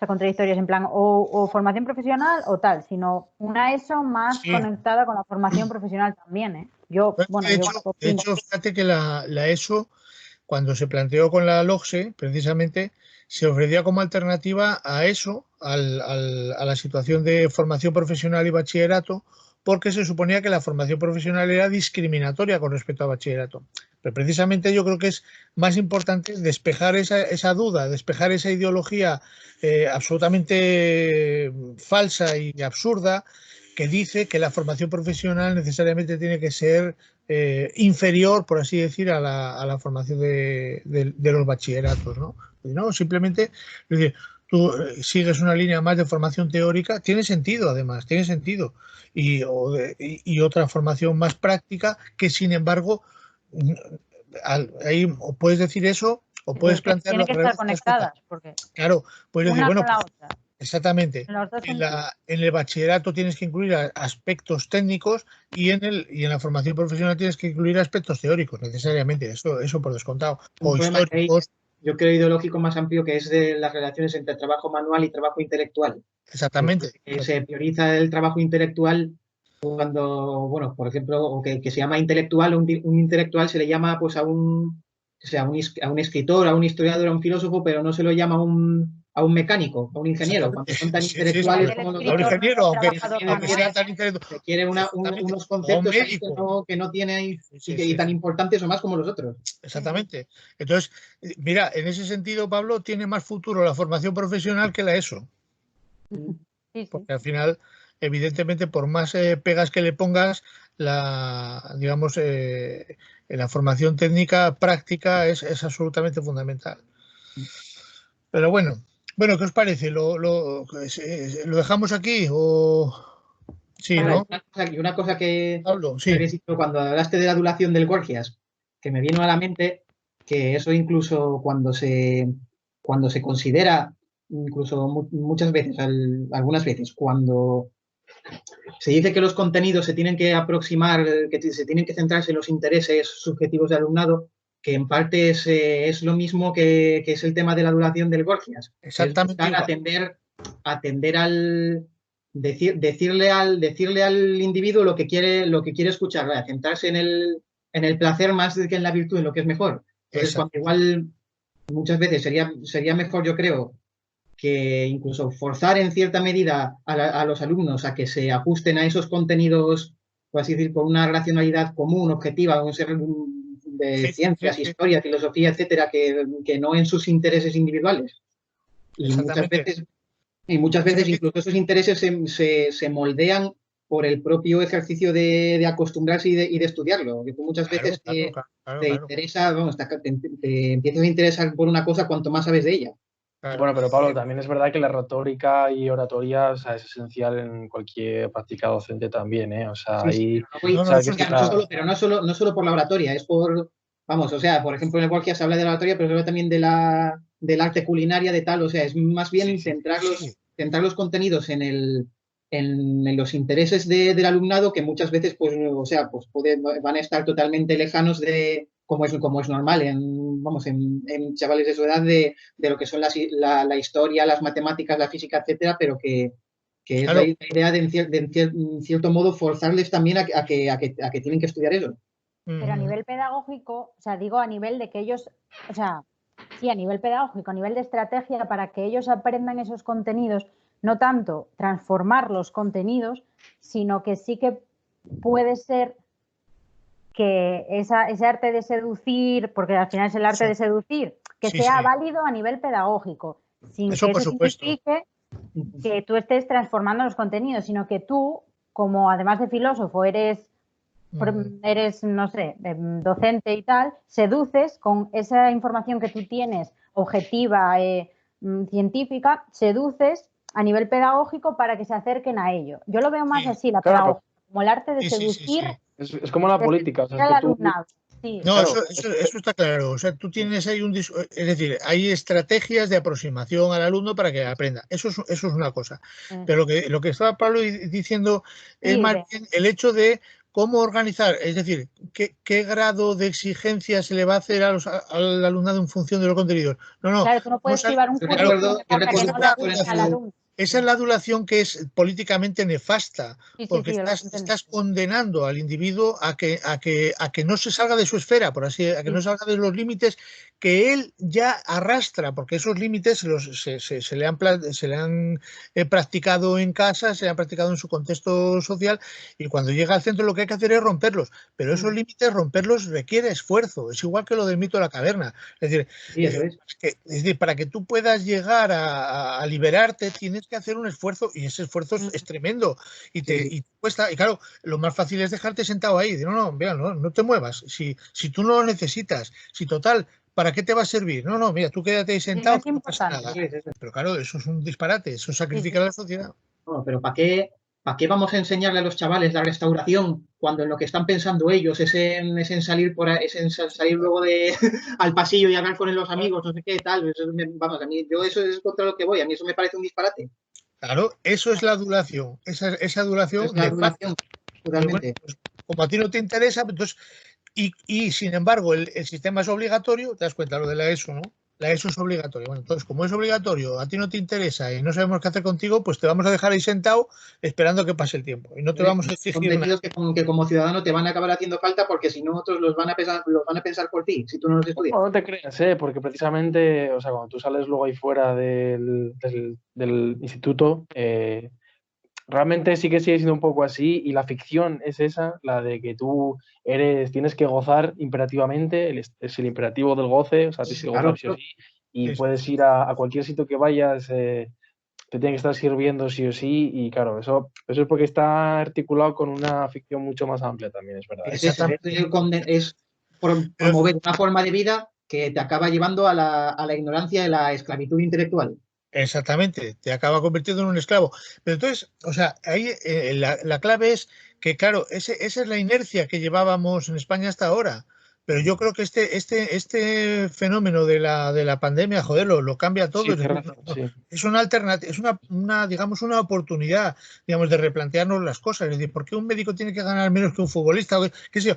contradictorias, en plan o formación profesional o tal, sino una ESO más conectada con la formación profesional también, ¿eh? De hecho, fíjate que la ESO, cuando se planteó con la LOGSE, precisamente, se ofrecía como alternativa a eso, a la situación de formación profesional y bachillerato, porque se suponía que la formación profesional era discriminatoria con respecto a bachillerato. Pero precisamente yo creo que es más importante despejar esa duda, despejar esa ideología absolutamente falsa y absurda que dice que la formación profesional necesariamente tiene que ser inferior, por así decir, a la formación de los bachilleratos, ¿no? No, simplemente, es decir, tú sigues una línea más de formación teórica, tiene sentido además, tiene sentido, y otra formación más práctica que, sin embargo, ahí puedes decir eso o puedes plantearlo tiene que estar conectadas, porque claro, puedes decir, bueno, con la otra. Exactamente. En los dos sentidos. En el bachillerato tienes que incluir aspectos técnicos y en la formación profesional tienes que incluir aspectos teóricos, necesariamente, eso por descontado, Un o problema que hay, históricos, yo creo, ideológico más amplio, que es de las relaciones entre trabajo manual y trabajo intelectual. exactamente. Se prioriza el trabajo intelectual cuando, bueno, por ejemplo, o que se llama intelectual, un intelectual se le llama pues a un escritor, a un historiador, a un filósofo, pero no se lo llama a un mecánico, a un ingeniero, cuando son tan Sí, intelectuales el como los a un escritor otros. no es ingeniero, trabajador aunque manual. sea tan intelectual, Se quiere exactamente, unos o a un conceptos ahí médico. que no tiene ahí Sí, y tan importantes o más como los otros. exactamente. Entonces, mira, en ese sentido, Pablo, tiene más futuro la formación profesional que la ESO, Sí, sí. porque al final, evidentemente, por más pegas que le pongas, digamos, la formación técnica práctica es absolutamente fundamental. Pero bueno, ¿qué os parece? ¿Lo dejamos aquí o sí, Ahora, no? una cosa que Pablo, sí, habéis dicho cuando hablaste de la adulación del Gorgias, que me vino a la mente que eso incluso cuando se considera, incluso muchas veces, algunas veces, cuando se dice que los contenidos se tienen que aproximar, que se tienen que centrarse en los intereses subjetivos del alumnado, que en parte es lo mismo que es el tema de la adulación del Gorgias. Es exactamente buscar igual. atender al decirle al individuo lo que quiere escuchar, ¿verdad? Centrarse en el placer más que en la virtud, en lo que es mejor. Entonces, cuando igual muchas veces sería mejor, yo creo, que incluso forzar en cierta medida a los alumnos a que se ajusten a esos contenidos, por así decir, con una racionalidad común, objetiva, un ser de Sí, ciencias, sí, historia, filosofía, etcétera, que no en sus intereses individuales. Y exactamente. muchas Eso veces es incluso esos intereses se moldean por el propio ejercicio de acostumbrarse y de estudiarlo. Que tú muchas claro, veces claro, claro, te claro, interesa, vamos, te empiezas a interesar por una cosa cuanto más sabes de ella. claro. Bueno, pero Pablo, también es verdad que la retórica y oratoria, o sea, es esencial en cualquier práctica docente también, ¿eh? O sea, Sí, sí, ahí, No, o no, sea, que eso es está una... claro. no solo por la oratoria, es por, vamos, o sea, por ejemplo, en el Gorgias se habla de la oratoria, pero se habla también del arte culinaria, de tal, o sea, es más bien Sí, sí, centrar los contenidos en los intereses del alumnado, que muchas veces, pues, o sea, pues van a estar totalmente lejanos de, como es normal en chavales de su edad, de lo que son la historia, las matemáticas, la física, etcétera, pero que es la claro. idea de, en cierto modo, forzarles también a que tienen que estudiar eso. Pero a nivel pedagógico, o sea, digo a nivel de que ellos, o sea, sí, a nivel pedagógico, a nivel de estrategia para que ellos aprendan esos contenidos, no tanto transformar los contenidos, sino que sí que puede ser que ese arte de seducir, porque al final es el arte de seducir, que Sí, sea sí, válido a nivel pedagógico, sin eso que por eso supuesto. signifique que tú estés transformando los contenidos, sino que tú, como además de filósofo, eres, no sé, docente y tal, seduces con esa información que tú tienes, objetiva, científica, seduces a nivel pedagógico para que se acerquen a ello. Yo lo veo más Sí, así, la Claro, pedagogía, como el arte de sí, sí, sí, seducir, sí. es como la política, o sea, es al que tú, alumnado. Sí, No, claro, eso está claro. O sea, tú tienes ahí es decir, hay estrategias de aproximación al alumno para que aprenda. Eso es una cosa. Pero lo que estaba Pablo diciendo es sí, más bien el hecho de cómo organizar, es decir, qué grado de exigencia se le va a hacer al alumnado en función de los contenidos. No, no, claro, tú no puedes llevar un claro, currículum Yo para que recuerdo, no por le ejemplo, guste al alumno. esa es la adulación que es políticamente nefasta, Sí, sí, porque sí, yo lo entiendo. estás condenando al individuo a que no se salga de su esfera, por así, a que no salga de los límites que él ya arrastra, porque esos límites se le han practicado en casa, se le han practicado en su contexto social, y cuando llega al centro lo que hay que hacer es romperlos. Pero esos límites, romperlos requiere esfuerzo, es igual que lo del mito de la caverna. Es decir, sí, eso es. para que tú puedas llegar a liberarte, tienes que hacer un esfuerzo y ese esfuerzo es tremendo y te cuesta. Y claro, lo más fácil es dejarte sentado ahí. No, vea, no te muevas. Si tú no lo necesitas, si total, ¿para qué te va a servir? No, mira, tú quédate ahí Sí, no sentado es que no pasa importante. nada. Eso es. Pero claro, eso es un disparate, eso Sí, sacrifica sí. a la sociedad. Bueno, pero ¿para qué vamos a enseñarle a los chavales la restauración cuando en lo que están pensando ellos es en salir salir luego al pasillo y hablar con los amigos, no sé qué tal? Vamos, a mí, yo eso es contra lo que voy, a mí eso me parece un disparate. Claro, eso es la adulación. Esa adulación Es la adulación, totalmente. pues, como a ti no te interesa, entonces, y sin embargo, el sistema es obligatorio, te das cuenta lo de la ESO, ¿no? La ESO es obligatoria. Bueno, entonces, como es obligatorio, a ti no te interesa y no sabemos qué hacer contigo, pues te vamos a dejar ahí sentado esperando que pase el tiempo. Y no te vamos a exigir nada. Contenidos que como ciudadano te van a acabar haciendo falta porque si no otros los van a pensar por ti, si tú no los estudias. No, no te creas, porque precisamente, o sea, cuando tú sales luego ahí fuera del instituto, realmente sí que sigue siendo un poco así y la ficción es esa, la de que tú tienes que gozar imperativamente, es el imperativo del goce, o sea, tienes que gozar sí o sí, y Eso. puedes ir a cualquier sitio que vayas, te tiene que estar sirviendo sí o sí, y claro, eso es porque está articulado con una ficción mucho más amplia también, es verdad. Es promover una forma de vida que te acaba llevando a la ignorancia y la esclavitud intelectual. Exactamente, te acaba convirtiendo en un esclavo. Pero entonces, o sea, ahí la clave es que, claro, esa es la inercia que llevábamos en España hasta ahora. Pero yo creo que este fenómeno de la pandemia, joder, lo cambia todo. Sí, Es decir, sí. es una alternativa, es digamos, una oportunidad, digamos, de replantearnos las cosas. Es decir, ¿por qué un médico tiene que ganar menos que un futbolista? O qué sé yo.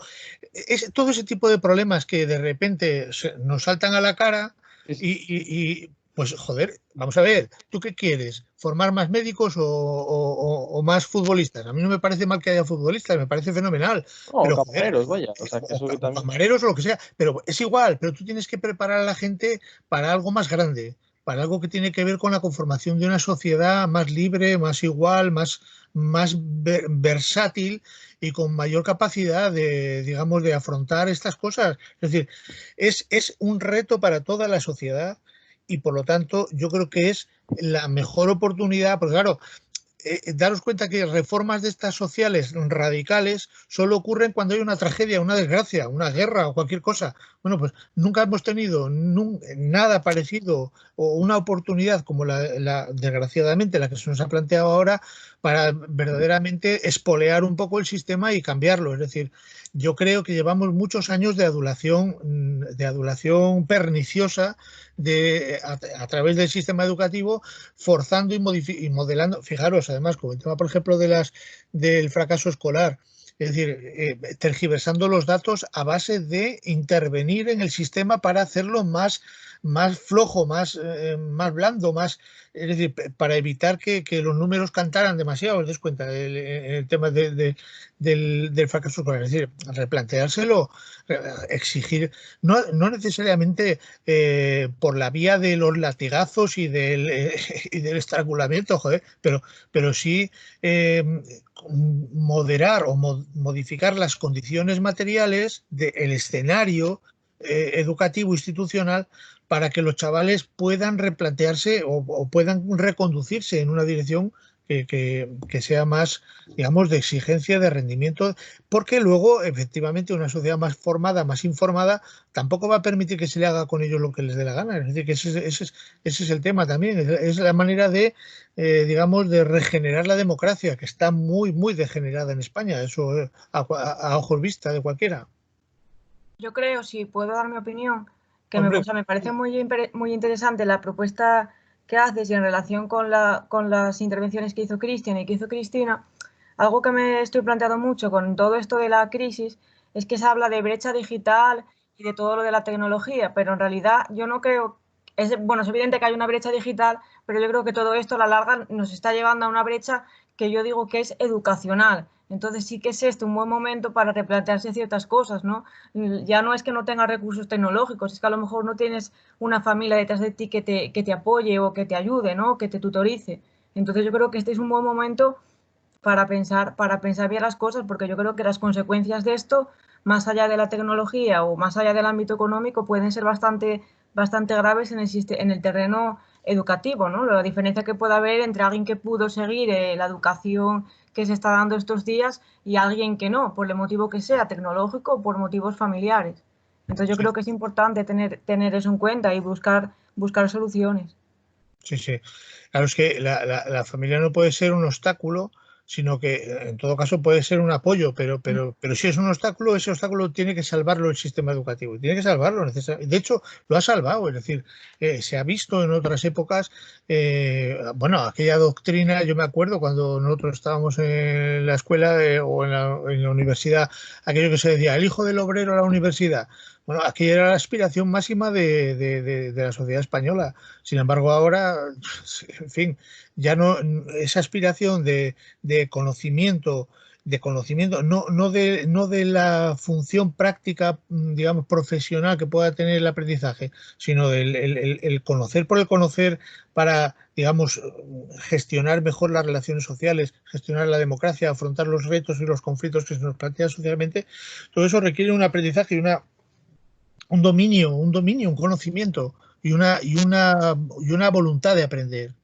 Todo ese tipo de problemas que de repente nos saltan a la cara y pues joder, vamos a ver, ¿tú qué quieres? ¿Formar más médicos o más futbolistas? A mí no me parece mal que haya futbolistas, me parece fenomenal. O Pero joder, camareros, vaya, o sea, que eso que o también... camareros o lo que sea, pero es igual, pero tú tienes que preparar a la gente para algo más grande, para algo que tiene que ver con la conformación de una sociedad más libre, más igual, más versátil y con mayor capacidad de, digamos, de afrontar estas cosas. Es decir, es un reto para toda la sociedad y por lo tanto yo creo que es la mejor oportunidad, porque claro, daros cuenta que reformas de estas sociales radicales solo ocurren cuando hay una tragedia, una desgracia, una guerra o cualquier cosa. Bueno, pues nunca hemos tenido nada parecido o una oportunidad como desgraciadamente la que se nos ha planteado ahora para verdaderamente espolear un poco el sistema y cambiarlo. Es decir, yo creo que llevamos muchos años de adulación perniciosa a través del sistema educativo, forzando y modelando. Fijaros, además, como el tema, por ejemplo, del fracaso escolar, es decir, tergiversando los datos a base de intervenir en el sistema para hacerlo más flojo, más blando, es decir, para evitar que los números cantaran demasiado. ¿Os das cuenta? El tema del fracaso escolar, es decir, replanteárselo, exigir, no necesariamente por la vía de los latigazos y del estrangulamiento, joder, pero sí moderar o modificar las condiciones materiales del escenario educativo institucional para que los chavales puedan replantearse o puedan reconducirse en una dirección que sea más, digamos, de exigencia, de rendimiento, porque luego, efectivamente, una sociedad más formada, más informada, tampoco va a permitir que se le haga con ellos lo que les dé la gana. Es decir, que ese es el tema también. Es la manera de, digamos, de regenerar la democracia, que está muy degenerada en España. Eso a ojos vista de cualquiera. Yo creo, si puedo dar mi opinión, que Hombre, me parece muy interesante la propuesta que haces y en relación con las intervenciones que hizo Cristian y que hizo Cristina, algo que me estoy planteando mucho con todo esto de la crisis es que se habla de brecha digital y de todo lo de la tecnología, pero en realidad yo no creo, bueno, es evidente que hay una brecha digital, pero yo creo que todo esto a la larga nos está llevando a una brecha que yo digo que es educacional. Entonces sí que es un buen momento para replantearse ciertas cosas, ¿no? Ya no es que no tengas recursos tecnológicos, es que a lo mejor no tienes una familia detrás de ti que te apoye o que te ayude, ¿no? Que te tutorice. Entonces yo creo que este es un buen momento para pensar bien las cosas, porque yo creo que las consecuencias de esto, más allá de la tecnología o más allá del ámbito económico, pueden ser bastante graves en el terreno educativo, ¿no? La diferencia que puede haber entre alguien que pudo seguir la educación que se está dando estos días y alguien que no, por el motivo que sea, tecnológico o por motivos familiares. Entonces yo creo que es importante tener eso en cuenta y buscar soluciones. Sí. Claro, es que la familia no puede ser un obstáculo sino que en todo caso puede ser un apoyo, pero si es un obstáculo, ese obstáculo tiene que salvarlo el sistema educativo, tiene que salvarlo. De hecho, lo ha salvado, es decir, se ha visto en otras épocas, bueno, aquella doctrina, yo me acuerdo cuando nosotros estábamos en la escuela o en la universidad, aquello que se decía, el hijo del obrero a la universidad. Bueno, aquella era la aspiración máxima de la sociedad española. Sin embargo, ahora, en fin, ya no, esa aspiración de conocimiento, no de la función práctica, digamos, profesional que pueda tener el aprendizaje, sino el conocer por el conocer para, digamos, gestionar mejor las relaciones sociales, gestionar la democracia, afrontar los retos y los conflictos que se nos plantean socialmente. Todo eso requiere un aprendizaje y un dominio, un conocimiento y una voluntad de aprender.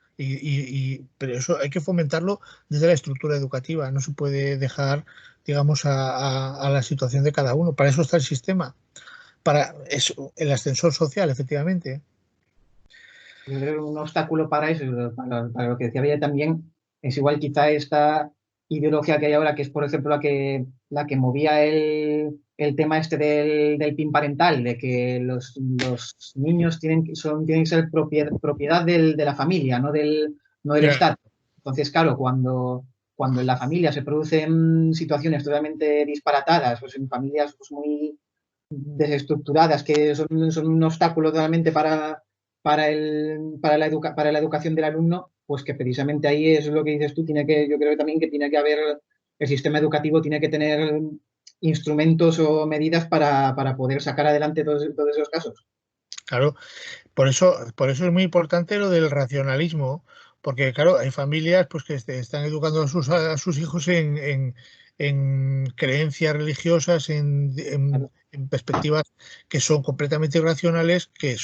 Pero eso hay que fomentarlo desde la estructura educativa, no se puede dejar, digamos, a la situación de cada uno. Para eso está el sistema, para eso, el ascensor social, efectivamente. Yo creo que un obstáculo para eso, para lo que decía Bella también, es igual quizá esta ideología que hay ahora, que es, por ejemplo, la que movía el tema este del PIN parental, de que los niños tienen que ser propiedad de la familia, no del Estado. Entonces, claro, cuando en la familia se producen situaciones totalmente disparatadas, pues en familias pues, muy desestructuradas, que son un obstáculo totalmente para la educación del alumno, pues que precisamente ahí es lo que dices tú, yo creo también que tiene que haber, el sistema educativo tiene que tener instrumentos o medidas para poder sacar adelante todos esos casos. Claro, por eso es muy importante lo del racionalismo, porque claro, hay familias pues que están educando a sus hijos en creencias religiosas, en perspectivas que son completamente irracionales, que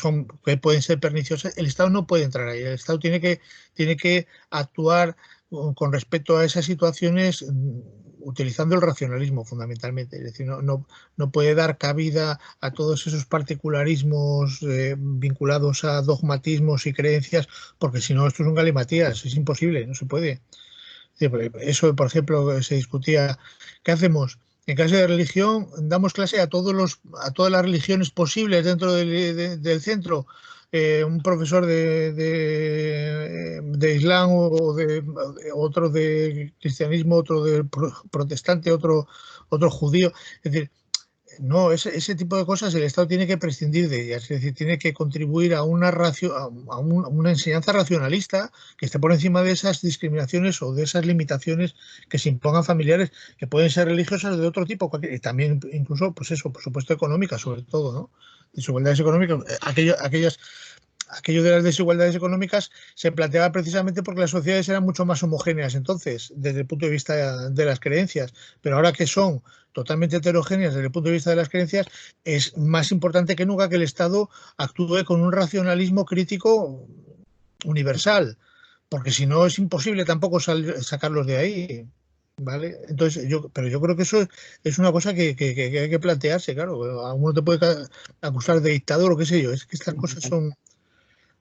pueden ser perniciosas. El Estado no puede entrar ahí. El Estado tiene que actuar con respecto a esas situaciones utilizando el racionalismo fundamentalmente. Es decir, no puede dar cabida a todos esos particularismos vinculados a dogmatismos y creencias, porque si no, esto es un galimatías, es imposible, no se puede. Eso, por ejemplo, se discutía, ¿qué hacemos? En clase de religión damos clase a todas las religiones posibles dentro del centro. Un profesor de Islam o otro de cristianismo, otro de protestante, otro judío. Es decir, no, ese tipo de cosas el Estado tiene que prescindir de ellas, es decir, tiene que contribuir a una enseñanza racionalista que esté por encima de esas discriminaciones o de esas limitaciones que se impongan familiares, que pueden ser religiosas de otro tipo, y también incluso, pues eso, por supuesto, económicas, sobre todo, ¿no? Desigualdades económicas, aquello de las desigualdades económicas se planteaba precisamente porque las sociedades eran mucho más homogéneas entonces, desde el punto de vista de las creencias, pero ahora que son totalmente heterogéneas desde el punto de vista de las creencias, es más importante que nunca que el Estado actúe con un racionalismo crítico universal, porque si no es imposible tampoco sacarlos de ahí. ¿Vale? Entonces, pero yo creo que eso es una cosa que hay que plantearse, claro. A uno te puede acusar de dictador o qué sé yo, es que estas cosas son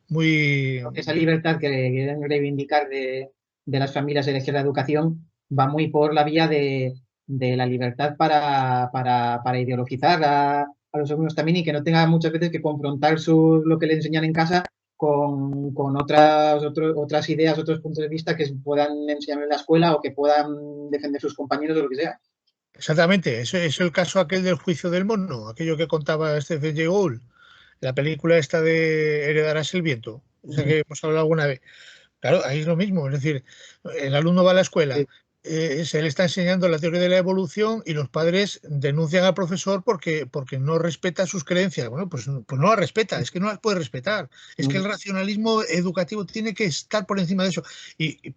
muy... Esa libertad que quieren reivindicar de las familias de elegir la educación va muy por la vía de la libertad para ideologizar a los alumnos también y que no tenga muchas veces que confrontar lo que le enseñan en casa con otras ideas, otros puntos de vista que puedan enseñar en la escuela o que puedan defender sus compañeros o lo que sea. Exactamente, ese es el caso aquel del juicio del mono, aquello que contaba Stephen Jay Gould, la película esta de Heredarás el viento, o sea que hemos hablado alguna vez. Claro, ahí es lo mismo, es decir, el alumno va a la escuela, se le está enseñando la teoría de la evolución y los padres denuncian al profesor porque no respeta sus creencias. Bueno, pues no las respeta, es que no las puede respetar. Es que el racionalismo educativo tiene que estar por encima de eso.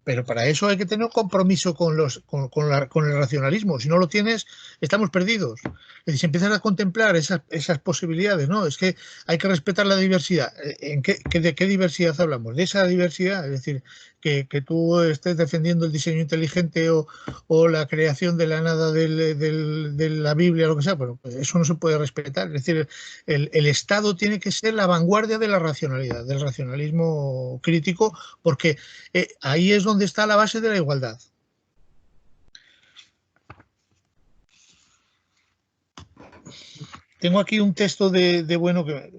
Pero para eso hay que tener compromiso con el racionalismo. Si no lo tienes, estamos perdidos. Es decir, si empiezas a contemplar esas posibilidades, ¿no? Es que hay que respetar la diversidad. ¿De qué diversidad hablamos? De esa diversidad, es decir, que tú estés defendiendo el diseño inteligente o la creación de la nada de la Biblia, lo que sea, pero eso no se puede respetar. Es decir, el Estado tiene que ser la vanguardia de la racionalidad, del racionalismo crítico, porque ahí es donde está la base de la igualdad. Tengo aquí un texto de Bueno que...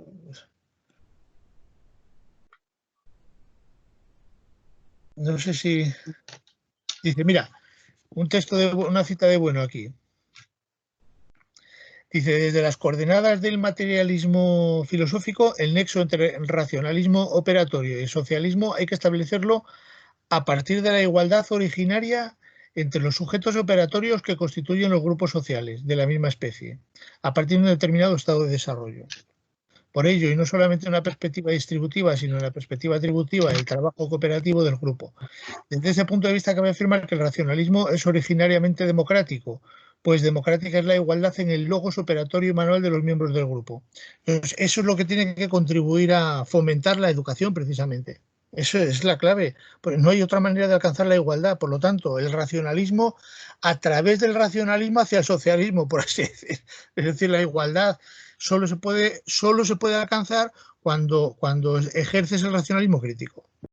No sé si... Dice, mira, un texto de una cita de Bueno aquí. Dice, desde las coordenadas del materialismo filosófico, el nexo entre racionalismo operatorio y socialismo hay que establecerlo a partir de la igualdad originaria entre los sujetos operatorios que constituyen los grupos sociales de la misma especie, a partir de un determinado estado de desarrollo. Por ello, y no solamente en una perspectiva distributiva, sino en la perspectiva atributiva del trabajo cooperativo del grupo. Desde ese punto de vista cabe afirmar que el racionalismo es originariamente democrático, pues democrática es la igualdad en el logos operatorio y manual de los miembros del grupo. Entonces, eso es lo que tiene que contribuir a fomentar la educación, precisamente. Eso es la clave. Pues no hay otra manera de alcanzar la igualdad. Por lo tanto, el racionalismo, a través del racionalismo hacia el socialismo, por así decir. Es decir, la igualdad solo se puede alcanzar cuando ejerces el racionalismo crítico.